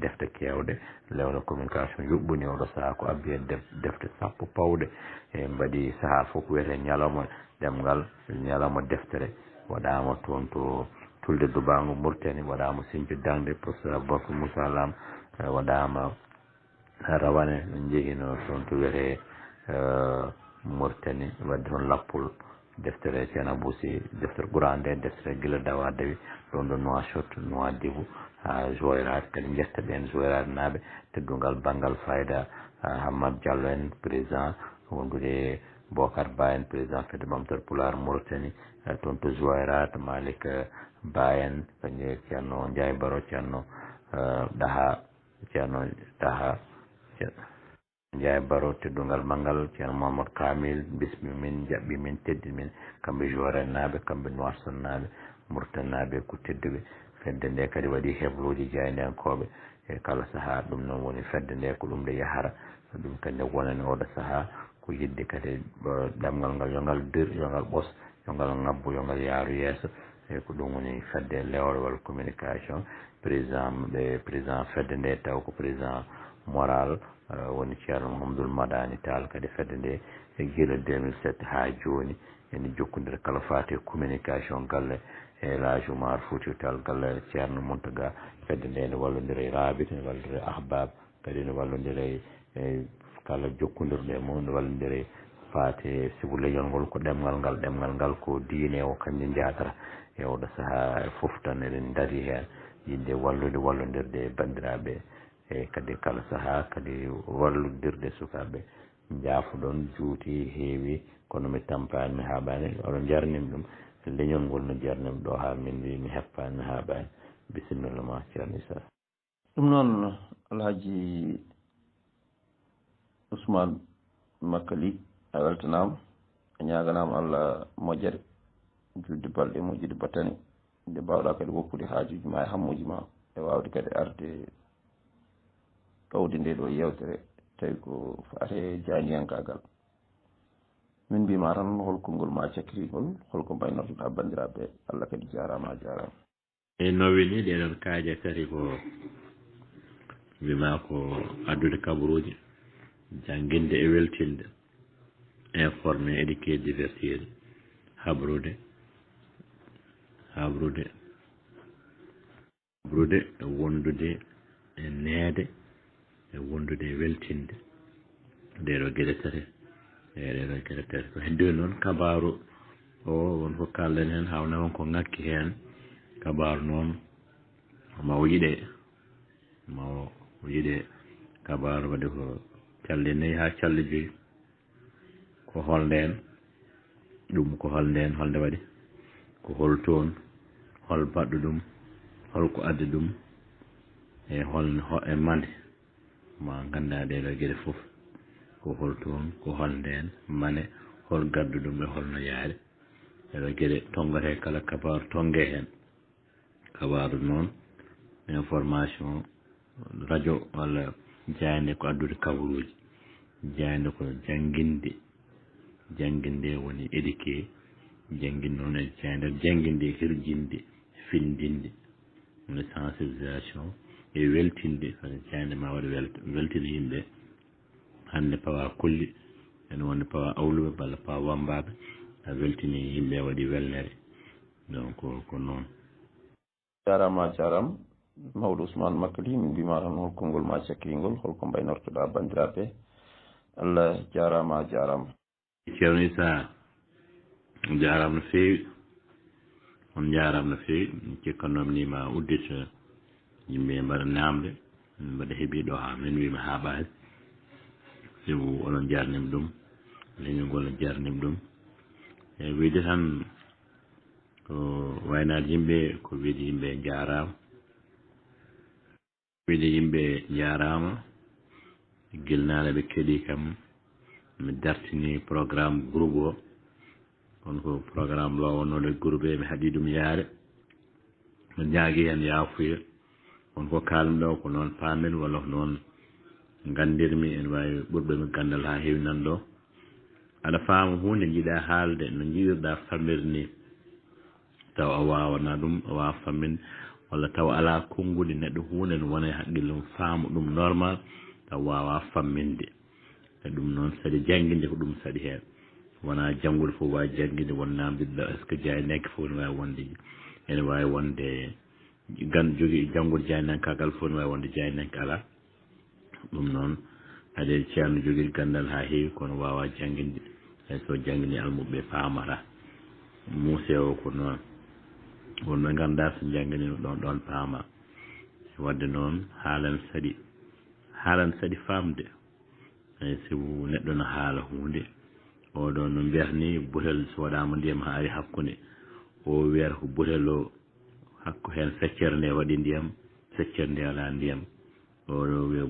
defte kewɗe lewlal communication yuɓɓuni oɗo saaha ko abbi e defte sappo pawɗe e mbaɗi saaha fof ko wiyete ñalawma ɗemgal ñalawma deftere waɗama toon to tulde Dubango Mauritanie waɗama Sinthiou Dangde professeur Aboubacar Moussa Lam waɗama rawane min jehino toon to wiyete Mauritanie wadde toon lappol deftere ceerno Boussi deftere ɓurande deftere gila dawa dawi ɗon ɗo Nouakchott Nouadhibou ha Joyrate kadi jetta ɓen Joyrate naaɓe teddungal banggal fayida Hamad Diallo en président wondude Bocar Ba en président fedde ɓamtare Pulaar Mauritanie toon to Joyrate Malick Ba en kañum ceerno Ndiaye Baro ceerno Daha Ndiaye Baro teddungal manggal ceerno Mamadou Kamil bismi min jaɓɓi min teddi min kamɓe Joore naaɓe kamɓe Nouakchott naaɓe Mauritanie naaɓe ko tedduɓe fedde nde kadi waɗi hebloji jaydenkoɓe e kala saaha ɗum noon woni fedde nde ko ɗum nde yahara ɗum kadi wonani oɗo saaha ko yidde kadi ɗemgal ngal yo ngal dir yo ngal ɓos yo ngal ngabbo yo ngal yaaru yeeso e ko ɗum woni fedde lewre walla communication président fedde nde taw ko président moral woni ceerno Mouhamadoul Madani Tall kadi fedde nde e gila 2007 ha joni ene jokkodira kala fati communication galle Elhadji Oumar Foutiyou Tall galle ceerno Mountaga fedde nde ne wallodira e rabita ne wallodira e ahbab kadi ne wallodira e kala jokkodirɗe mum ne wallodira e faate sibu leñol ngol ko ɗemgal ngal ko diine o kañum jatata e oɗo saaha fof tan eɗen daari hen yidde wallodirde bandiraɓe e kadi kala saaha kadi wallodirde sukaɓe jaafoɗon juuti heewi kono mi tampani mi haɓani oɗon jarnimi ɗum leñol ngol no jarnimi ɗo ha min mbi mi heppani mi haɓani bisimilla ma ceerno Issa. ɗum noon Alhaji Ousmane Makali a weltanama a ñaganama Allah moƴƴere julde balɗe moƴƴude battane nde mbawɗa kadi woppude haajuji ma e hammuji ma e wawde kadi arde ɗowde nde ɗo yewtere tawi ko faate janiyankagal min mbima tan holko ngol ma cakkirigol holko mbaynortoɗa bandiraɓe Allah kadi jarama e no wini ɗeɗon kaaje tati ko mbima ko addude kabaruji janguinde e weltinde informé éduqué divertir habrude wondude e neede e wondude e weltinde ɗeɗo gueɗe tati ko heddi noon kabaru o wonko kallen hen hawna wonko ngakki hen kabaru noon mawo yiɗe kabaru waɗi ko calli nayyi ha calli joyyi ko holnden ɗum ko holnden holnde waɗi ko hol toon hol baɗɗo ɗum holko addi ɗum e e mande ma ganda ɗeɗo gueɗe foof ko hol toon ko holnden mane hol gaddu ɗum e holno yaade ɗeɗo gueɗe tongate kala kabaru tongue hen kabaru noon information radio walla jayde ko addude kabaruji jayde ko janguinde woni éduqué janguinde noon e jayde janguinde hirjinde findinde woni sensibilisation e weltinde kadi jayde ma waɗi weltinde yimɓe hande pawa kolli ene wonde pawa awluɓe walla pawa wambaɓe a weltini yimɓe waɗi welnere donc ko noon jarama mawɗo Ousmane Makali min mbima tan holko ngol ma cakkirigol holko mbaynortoɗa bandiraɓe Allah jarama ceerno Issa jarama no fewi on jarama no fewi cikkannomi ni ma uddita yimɓe mbaɗa namde mbaɗa heeɓi ɗo ha min wima haɓani sibu onon jarnimi ɗum leñol ngol no jarnimi ɗum e wiide tan ko waynade yimɓe ko wiide yimɓe jarama guilnaɗe ɓe keeɗi kam mi dartini programme groupe o kono ko programme lo wonnode groupe mi haɗi ɗum yaade mi ñaagui hen yafuya kono ko kalmi ɗo ko noon pamen walla ko noon gandirmi ene wawi ɓurɓemi gandal ha heewi nan ɗo aɗa faama hunde jiiɗa haalde no jiiɗirɗa fammirde ni taw a wawana ɗum a wawa famminde walla taw ala konngude neɗɗo hunde ne wona e haqqille mum faama ɗum normal taw wawa famminde e ɗum noon saɗi jangguinde ko ɗum saɗi hen wona janggude fof wawi jangguinde won namdiɗo est ce que jayneke fof ne wawi wonde ene wawi wonde jogui janggude jaynankagal fof ne wawi wonde jaynanke ala ɗum noon ade ceerno jogii gandal ha heewi kono wawa janginde hay so jangini almuɓe paamata muuse o ko noon wonɓe ganduɗa so jangganino ɗon paama wadde noon haalan saɗi famde ay so neɗɗo no haala hunde oɗon no mbiyata ni butel so waɗama ndiyam ha ari hakkude o wiyata ko butel o hakku hen feccere nde waɗi ndiyam feccere nde ala ndiyam oɗo wiya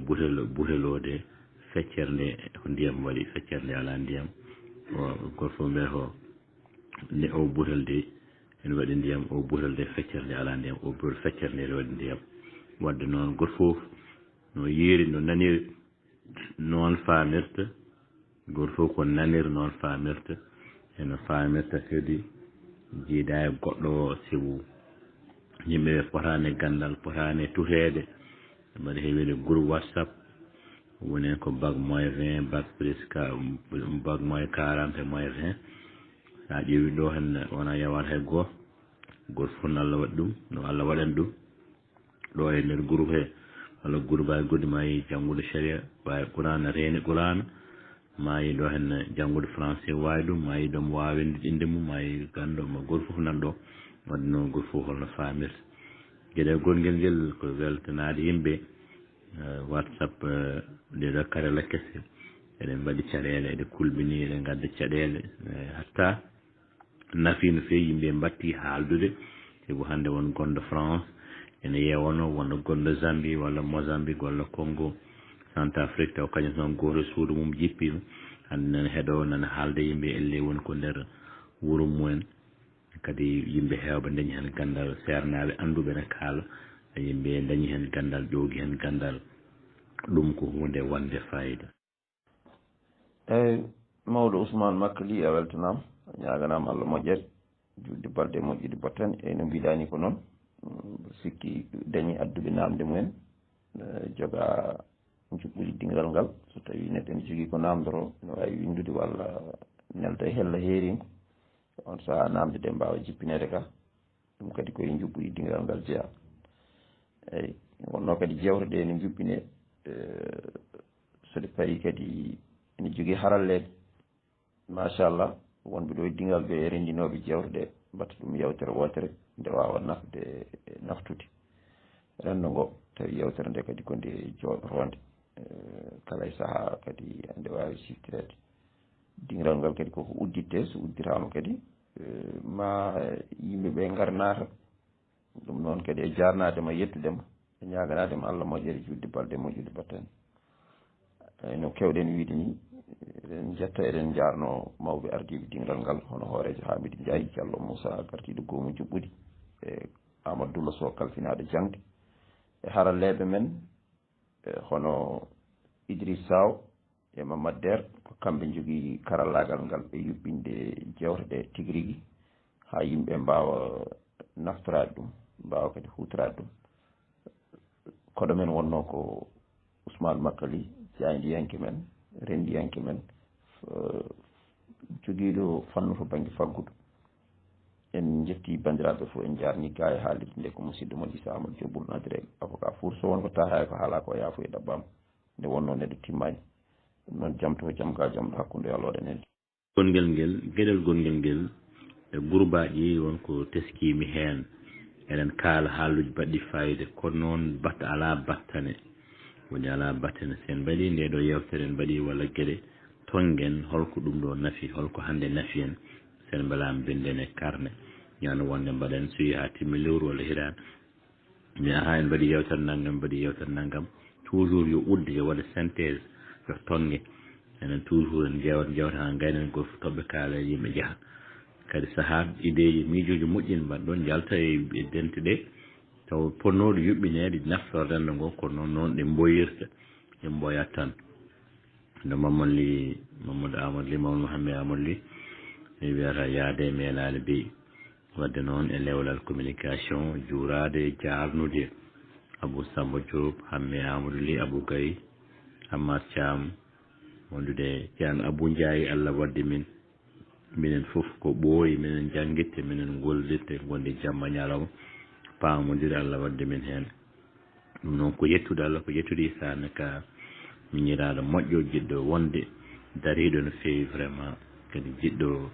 butel o de feccere nde ko ndiyam waɗi feccere nde ala ndiyam o goto fof mbiyata ko ne o butel de ene waɗi ndiyam o butel de feccere nde ala ndiyam o butel feccere nde waɗi ndiyam wadde noon goto fof no yeeri no naniri noon famirta goto fof ko naniri noon famirta eno famirta kadi jiida e goɗɗo o sibu yimɓeɓe potani gandal potani tuhede mbaɗa heewide groupe WhatsApp woni ko bac moins 20 bac plus bac moins 40 moins 20 sa ƴeewi ɗo hen wona yawata hay goto goto fof no Allah waɗi ɗum no Allah waɗani ɗum ɗo e nder groupe he walla groupe aji goɗɗi ma yi janngude sharia wawi qur'ana reeni qur'ana ma yi ɗo hen janngude français wawi ɗum ma yi ɗum wawinde inde mum ma yi gando ma goto fof nan ɗo wadde noon goto fof holno famirta gueɗe gonguel ngel ko weltanade yimɓe WhatsApp ɗeɗo karala kese eɗen mbaɗi caɗele eɗe kulɓini eɗen gadda caɗele hatta nafi no fewi yimɓe mbatti haaldude sebo hannde won gonɗo France ene yewono wonno gonɗo Zambie walla Mozambique walla Congo Centrafrique taw kañum noon goto suudu mum jippima hande nana heeɗo nana haalde yimɓe elle woni ko nder wuuro mumen kadi yimɓe hewɓe dañi hen gandal sernaɓe anduɓe ne kaala yimɓe dañi hen gandal ƴoogi hen gandal ɗum ko hunde wonde fayida eyyi mawɗo Ousmane Makkely a weltanama ñaganama Allah moƴƴere julde balɗe moƴƴude battane eyyi no mbiɗani ko noon sikki dañi adduɓe namde mumen joga juɓɓudi dingal ngal so tawi neɗɗo ene jogui ko namdoro ne wawi windude walla nelda e hella heerinko on saaha namde ɗe mbawa jippinede ka ɗum kadi koye juɓɓudi dingal ngal jeeya eyyi wonno kadi jewte ɗe ne juɓɓine sode payi kadi ene jogui harallede machallah wonɓe ɗo e dingal ɓe rendinoɓe jewte ɗe mbatta ɗum yewtere wotere nde wawa nafde naftude renndo ngo tawi yewtere nde kadi ko nde jooɗotonde kala e saaha kadi nde wawi siftirede dingal ngal kadi koko udditte so uddirama kadi ma yimɓeɓe ngar naata ɗum noon kadi e jarnadema yettudema e ñaganadema Allah moƴƴere julde balɗe moƴƴude battane no kewɗen wiide ni eɗen jetta eɗen jarno mawɓe ardiɓe dingal ngal hono hoorejo Hamidou Ndiaye Diallo Moussa gardiɗo goomu juɓɓudi e Amadou Doulo Sow kalfinaɗo jangde e haralleɓe men hono Idriss Saw e Mamadou Der ko kamɓe jogui karallagal ngal ɓe yuɓɓinde jewte ɗe tigui rigui ha yimɓe mbawa naftorade ɗum mbawa kadi hutorade ɗum koɗo men wonno ko Ousmane Makkely jaydiyanke men rendiyanke men joguiɗo fannu to banggue faggudu en jetti bandiraɓe fof en jarni ga e haalirde nde ko musidɗo moon Issa Amadou Diop ɓurnadirel avocat four so won ko taha ko haala ko yaafo e ɗabbama nde wonno neɗɗo timmani ɗum noon jaam to jaam ga jaam hakkude Allah en gonguel ngel gueɗel gonguel ngel e groupe aji wonko teskimi hen eɗen kaala haaluji baɗɗi fayida kono noon batta ala battane woni ala battane sen mbaɗi nde ɗo yewtere en mbaɗi walla gueɗe tonguen holko ɗum ɗo nafi holko hande nafi en sen mbalama binden e carnet ñano wonde mbaɗen so yi ha timmi lewru walla hiɗani mi aha en mbaɗi yewtere naggam mbaɗi yewtere naggam toujours yo udde yo waɗa synthèse yo tongue enen toujours en jewta ha gaynen goto fof toɓɓe kaala yimɓe jaaha kadi saaha idéji miijoji moƴƴin mbaɗɗon jalta e dente ɗe taw ponnoɗo yuɓɓinede naftorde rendo ngo kono noon noon ɗe mboyirta ɗe mboyat tan no Mamadou Amadou Ly Mamadou Mouhamed Amadou Ly mi wiyata yaade e melade beyi wadde noon e lewlal communication juurade jarnude Abou Samba Diop Hamme Amadou Ly Abou Gaye Hammat Thiam wondude ceerno Abou Ndiaye Allah wadde minen fof ko ɓooyi minen jangguitte minen gollirte gonde jamma ñalawma paamodire Allah wadde min hen ɗum noon ko yettude Allah ko yettude Issa ka miñiraɗo moƴƴo jiɗɗo wonde dariɗo no feewi vraiment kadi jiɗɗo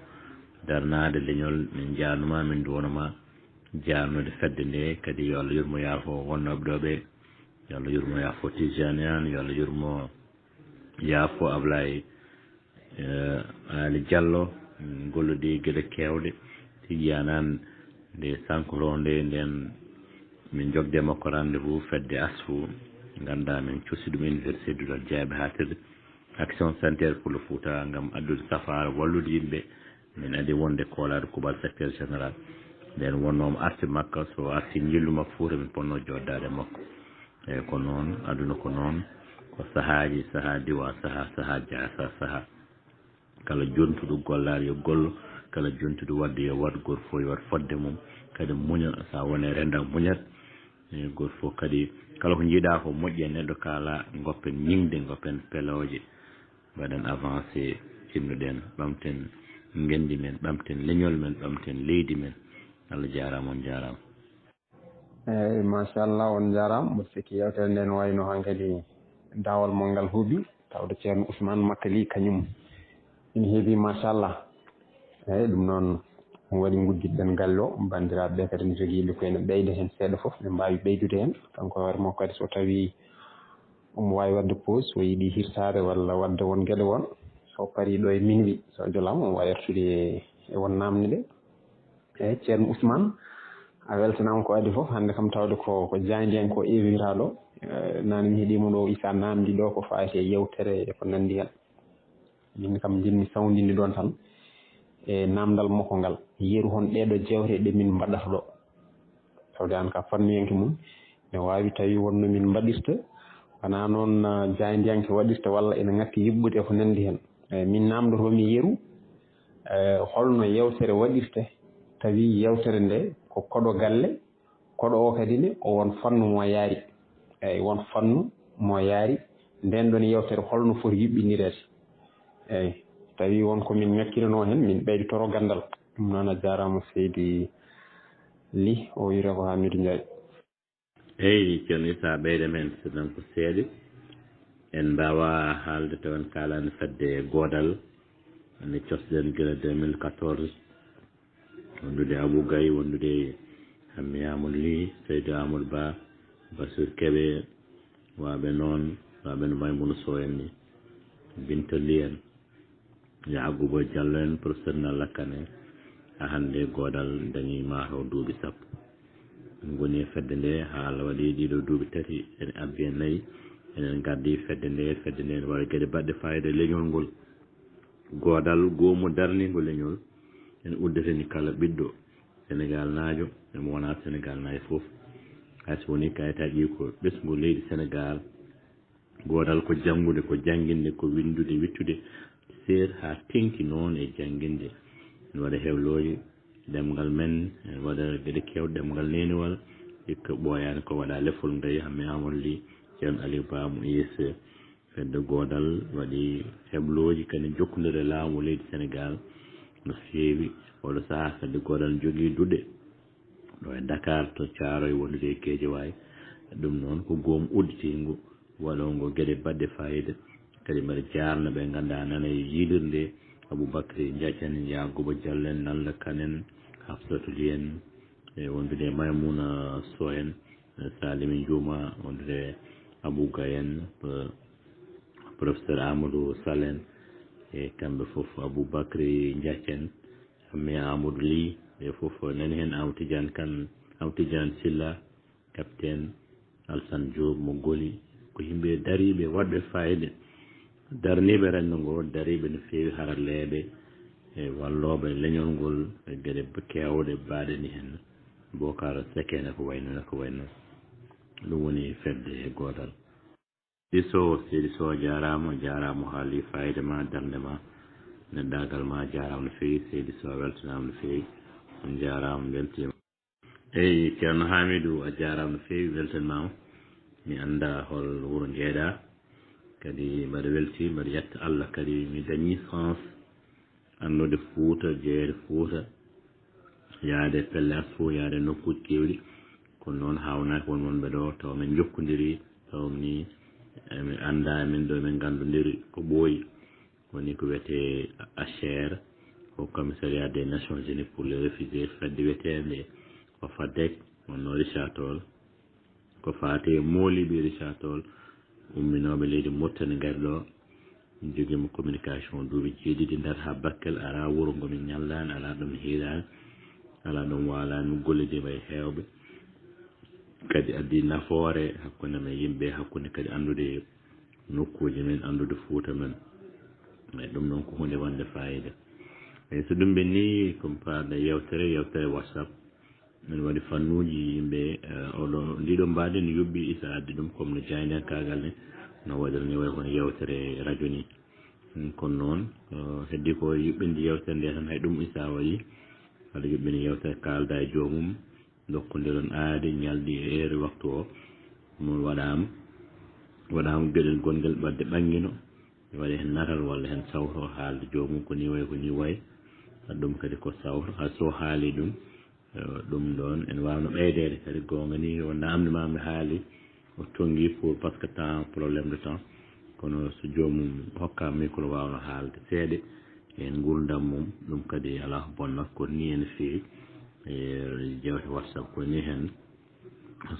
darnade leñol min jaarnuma min duwonoma jaarnude fedde nde kadi yo Allah yurmo yaafo wonnoɓe ɗo ɓe yo Allah yurmo yaafo Tijani an yo Allah yurmo yaafo Ablaye Ali Diallo golludi gueɗe kewɗe tigi yanan nde sankoronde nden min jogde makko rendez-vous fedde asfu ganduɗa min custi ɗum université du Diaby hatirde action sanitaire pour le Fouta gam addude safara wallude yimɓe min adi wonde kolade kubal secteur général nden wonnomo arti makka so arti jillu makko Fouta min ponno joddade makko eyyi ko noon aduna ko noon ko sahaji saaha diwa saaha jasa saaha kala jontuɗo gollade yo gollo kala jontuɗo wadde yo wad goto fof yo wat fodde mum kadi muña sa wone renda muñat goto fof kadi kala ko jiiɗa ko moƴƴi e neɗɗo kala goppen ñingde goppen peloje mbaɗen avancé cinnuɗen ɓamten gendi men ɓamten leñol men ɓamten leydi men Allah jarama on jarama eyyi machallah on jarama mboɗo sikki yewtere nden wayno han kadi dawal mo ngal huuɓi tawde ceerno Ousmane Makkali kañum ina heeɓi machallah eyyi ɗum noon on waɗi gujjitɗen galle o bandiraɓe ɓe kadi ne joguiɓe koyene ɓeyda hen seeɗa foof ɓe mbawi ɓeydude hen kanko hoore makko kadi so tawi omo wawi wadde pause so yiiɗi hirtade walla wadde won gueɗe won so paari ɗo e minuit so jolama omo wawi artude e won namde ɗe eyyi ceerno Ousmane a weltanama ko adi foof hande kam tawde ko jandi en ko éwiraɗo nane mi heeɗima ɗo Issa namdi ɗo ko fati e yewtere e ko nandi hen min kam jinmi sawdinde ɗon tan e namdal makko ngal yeeru hon ɗeɗo jewte ɗe min mbaɗata ɗo tawde an ka fannuyanke mum ne wawi tawi wonno min mbaɗirta wona noon jaydiyanke waɗirta walla ene ngakki yibbude ko nandi hen min namdotomi yeeru holno yewtere waɗirte tawi yewtere nde ko koɗo galle koɗo o kadi ne o won fannu mo yaari eyyi won fannu mo yaari nden ɗon yewtere holno foti yuɓɓinirede eyyi tawi wonko min ngakkirano hen min ɓeydotoro gandal ɗum noon a jarama seydi Ly o wiire ko Hamidou Ndiaye eyyi ceerno Issa ɓeyde men so tan ko seeɗa en mbawa haalde tawen kalani fedde godal nde cosɗen guila 2014 wondude Abou Gaye wondude Hammi Amadou Ly Seydou Amadou Ba Bassir Keɓe waɓe noon waɓe no Maymouna Sow en ni Binta Ly en Yagouba Diallo en professeur Nalla Kane ha hande godal dañi mataw duuɓi sappo en goni e fedde nde haala waɗi ɗiɗo duuɓi tati en abbi e nayyi enen gaddi fedde nde ne waɗa gueɗe baɗɗe fayida leñol ngol godal goomu darnigo leñol en uddeteni kala ɓiɗɗo Sénégal naajo emo wona Sénégal naajo foof hayso woni kayitaji ko ɓesgu leydi Sénégal godal ko janggude ko jangguinde ko windude wittude seer ha tengti noon e jangguinde en waɗa hewloji ɗemgal men en waɗa gueɗe kewɗe ɗemgal neniwal hikka ɓooyani ko waɗa lefol ngayi Hammi Amadou Ly ceerno Aliou Ba mo ISE fedde godal waɗi hebloji kadi jokkodire laamu leydi Sénégal no feewi oɗo saaha fedde godal jogui duɗe ɗo e Dakar to Thiaroye wondude e Guédiawaye ɗum noon ko goom udditingo waɗongo gueɗe baɗɗe fayida kadi mbaɗa jarno ɓe ganduɗa nana e yiidirde Aboubacry Diathia Yagouba Diallo en Nalla Kane en Hafsatou Ly en e wondude Maymouna Sow en Salimi Diouma wondude Abou Gaye en professeur Amadou Sall en e kamɓe foof Aboubacry Diathia en Hammi Amadou Ly e foof nani hen Amadou Tidiane Kane Amadou Tidiane Sylla capitaine Alassane Diop mo Goli ko yimɓe dariɓe waɗɓe fayida darniɓe renndo ngo dariɓe no feewi haralleɓe e walloɓe leñol ngol e gueɗe kewɗe mbaɗeni hen Bocar Sekene ko wayno ɗum woni fedde godal seydi Sow jarama haali fayida ma darde ma neddagal ma jarama no feewi seydi Sow weltanama no feewi on jarama beltima eyyi ceerno Hamidou a jarama no feewi weltanimama mi anda hol wuuro jeeɗa kadi mbaɗa welti mbaɗa yetta Allah kadi mi dañi chance annude Fouta jeeyede Fouta yaade pelle asfo yaade nokkuji kewɗi kono noon hawnaki won wonɓe ɗo taw min jokkodiri taw ni mi annda min ɗo min ganndondiri ko ɓooyi woni ko wiyete ACHR au commissariat des Nations Unies pour les réfugiés fedde wiyeteende ko FADEC wonno Richard Toll ko faati mooliɓe Richard Toll umminooɓe leydi Mauritanie ngari ɗo jogiimo communication duuɓi jeeɗiɗi nder haa Bakel alaa wuro ngo min ñallaani alaa ɗum hiiraani alaa ɗum waalaani mi gollidima e heewɓe kadi addi nafoore hakkunde men yimɓe hakkunde kadi anndude nokkuuji men anndude fuuta men e ɗum noon ko hunde wonde fayida eyi so ɗum ɓe ni comme parde yewtere WhatsApp min waɗi fannuuji yimɓe oɗo ndiɗo mbaadi no yubbi isa addi ɗum comme no jaynden kaagal ne no waɗirni way kono yewtere radio ni kono noon heddi ko yuɓɓinde yewtere nde tan hay ɗum isa waɗi aɗa yuɓɓini yewtere kaalda e joomum dokkondiron aadi ñalɗi e heere waktu o ɗum waɗama gueɗel gonguel ɓadde ɓangino waɗi hen natal walla hen sawto haalde joomum ko ni way ɗum kadi ko sawto so haali ɗum ɗum ɗon en wawno ɓeydede kadi gonga ni o namde mami haali o tonggui pour par ce que temps probléme de temps kono so joomum hokka micro wawno haalde seeɗe en gurdam mum ɗum kadi ala bonna ko ni en feewi e jewte WhatsApp ko ni hen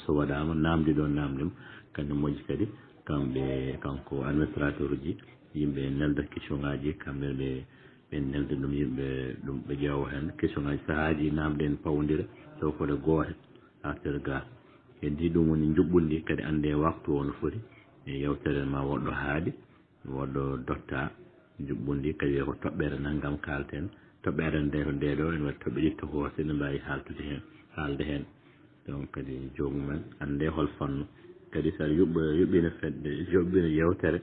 so waɗama namdi ɗo namdem kañum moƴƴi kadi kanko administrateur uji yimɓe nelda question ngaji kamɓe ɓe nelda ɗum yimɓe ɗum ɓe ƴeewa hen question ngaji sahaaji namde en pawodira taw koɗe goote affaire ga heddi ɗum woni juɓɓundi kadi ande waktu o no foti e yewtere ma woɗɗo haaɗi woɗɗo dotta juɓɓundi kadi ko toɓɓere naggam kalten toɓɓere nde ko nde ɗo ene waɗi toɓɓe ɗitta ko sene mbawi haalde hen donc kadi jomumen ande hol fannu kadi sa yuɓɓina fedde yuɓɓina yewtere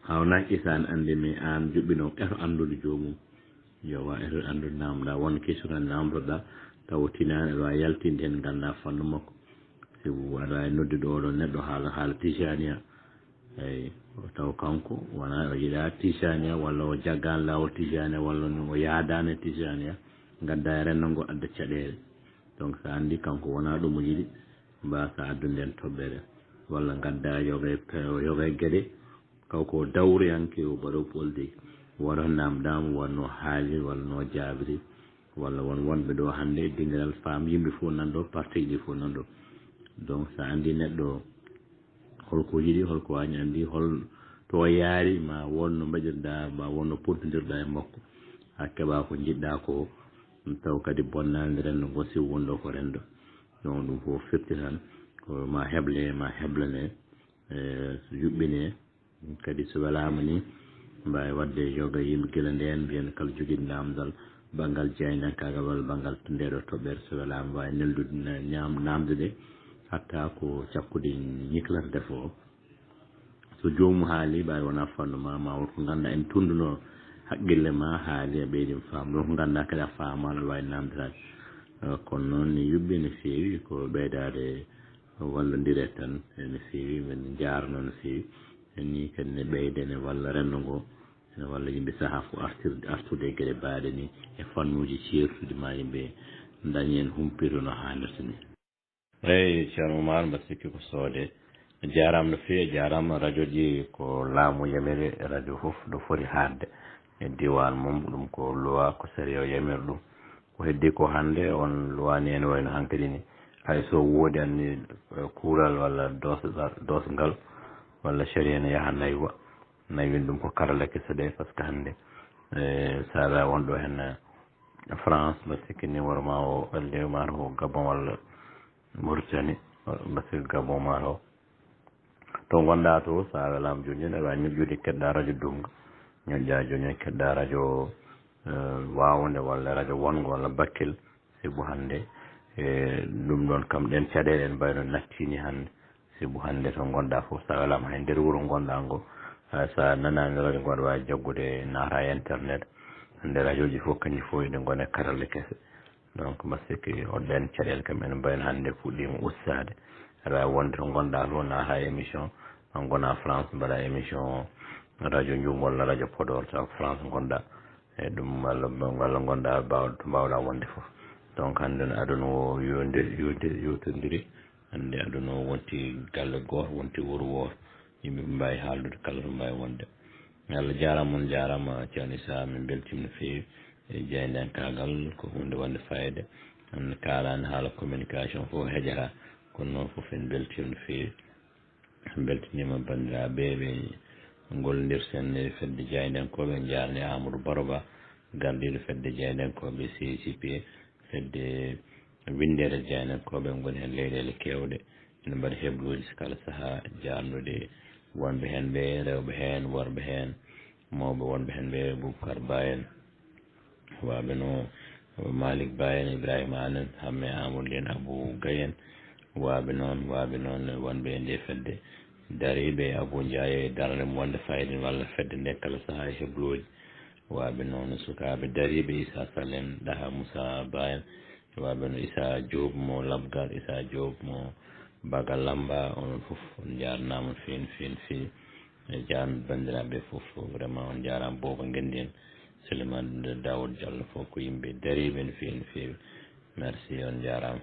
hawnaki isane andimi an juɓɓino eto andude joomum yowa eto andude namdoɗa won question tan namdoɗa taw tinani aɗa wawi yaltinde hen ganda fannu makko si aɗa wawi noddude oɗo neɗɗo haala tijania eyyi taw kanko wona o yiiɗa tijania walla o jaggan lawol tijania walla o yaadani tijania gadda renndo ngo adda caɗele donc sa andi kanko wona ɗum o yiiɗi mbasa addude nden toɓɓere walla gadda yoga gueɗe kawko dawriyanke o mbaɗo politique woto namdama wonno haali walla no jaabiri walla wonɓe ɗo hannde dingiral femme yimɓe fof nanɗo parti ji fof nanɗo donc sa andi neɗɗo holko yiiɗi holko wañi andi hol to yaari ma wonno mbaɗirɗa ma wonno pottodirɗa e makko ha keeɓa ko jiɗɗa ko taw kadi bonnani renndo ngo si wonɗo ko renndo donc ɗum fof firti tan ko ma heblane so yuɓɓine kadi so welama ni mbawi wadde yoga yimɓe guila nden mbiyen kala joguiɗo namdal banggal jeynankaagal walla banggal ndeɗo toɓɓere so welama wawi neldude namde ɗe hatta ko cakkude ñiklata defo o so jomum haali ɓawi wona fanduma ma wonko ganduɗa en tunduno haqqille ma haali e ɓeydim famɗo ko ganduɗa kadi a faama aɗa wawi namdirade kono noon ni yuɓɓi no feewi ko ɓeydade wallodire tan ene feewi min jarno no feewi ni kadi ne ɓeyde ne walla renndo ngo ene walla yimɓe saaha fo artude e gueɗe mbaɗe ni e fannuji certude ma yimɓe dañi en humpito no hannirta ni eyyi ceerno Oumar mbaɗa sikki ko soode jarama no feewi jarama radio ji ko laamu yamiri radio foof ɗo foti haadde e diwan mum ɗum ko loi ko série o yamiri ɗum ko heddi ko hannde on loi ni ene wayno hankkadi ni hay so woodi anni kuural walla dosgal walla série ne yaha naywa naywin ɗum ko karala kese ɗe par ce que hannde saara wonɗo hen France mbaɗa sikki numéro ma o ɓalde ma ko Gabon walla Mauritanie mbaɗa sikki Gabon ma to to gonɗa to sa welama joni aɗa wawi ñoƴƴude keɗɗa radio Dunga ñoƴƴa joni keɗɗa radio Wawnde walla radio Wongo walla Bakel sibu hannde e ɗum ɗon kam ɗen caɗele en mbayno nattini hannde sibu hannde to gonɗa fof sa welama hay nder wuuro gonɗa ngo sa nanani radio ngo aɗa wawi jaggude naata internet hande radio ji fof kañƴi fof ɗe gone karalla kese donc mbaɗa sikki oɗɗen caɗele kam ene mbayno hannde fuɗɗima ustade aɗa wawi wonde to gonɗa to naata émission an gona France mbaɗa émission radio Ndioum walla radio Podor taw France gonɗa e ɗum walla gonɗa to mbawɗa wonde fof donc hannde no aduna o yewtodiri hannde aduna o wonti galle goto wonti wuuro woto yimɓe mbawi haaldude kala to mbawi wonde Allah jarama on jarama ceerno Issa min beltima no fewi e jeydenkagal ko hunde wonde fayida on kalani haala communication fof heeƴata kono noon foof en beltima no fewi beltinima bandiraɓe ɓe gollodirsen e fedde jeydenkoɓe jarani Amadou Baroba gardiɗo fedde jeydenkoɓe CCP fedde windere jeydenkoɓe goni hen leyɗele kewɗe ene mbaɗi hebloji kala saaha jarnude wonɓe hen ɓe rewɓe hen worɓe hen mawɓe wonɓe hen ɓe Boubacar Ba en waɓe no Malick Ba en Ibrahima Anen hamme Amadou en Abou Gaye en waɓe noon wonɓe e nde fedde dariɓe Abou Ndiaye darde mo wonde fayida walla fedde nde kala saaha e hebloji waɓe noon sukaɓe dariɓe Issa Sall en Daha Moussa Ba en waɓe no Issa Diop mo Labgar Issa Diop mo Baga Lamba onon foof on jarnama no fewi no fewi no fewi e jarno bandiraɓe foof vraiment on jarama Bobo Guendi en Souleymane Daoud Diallo fof ko yimɓe dariɓe no fewi no fewi merci on jarama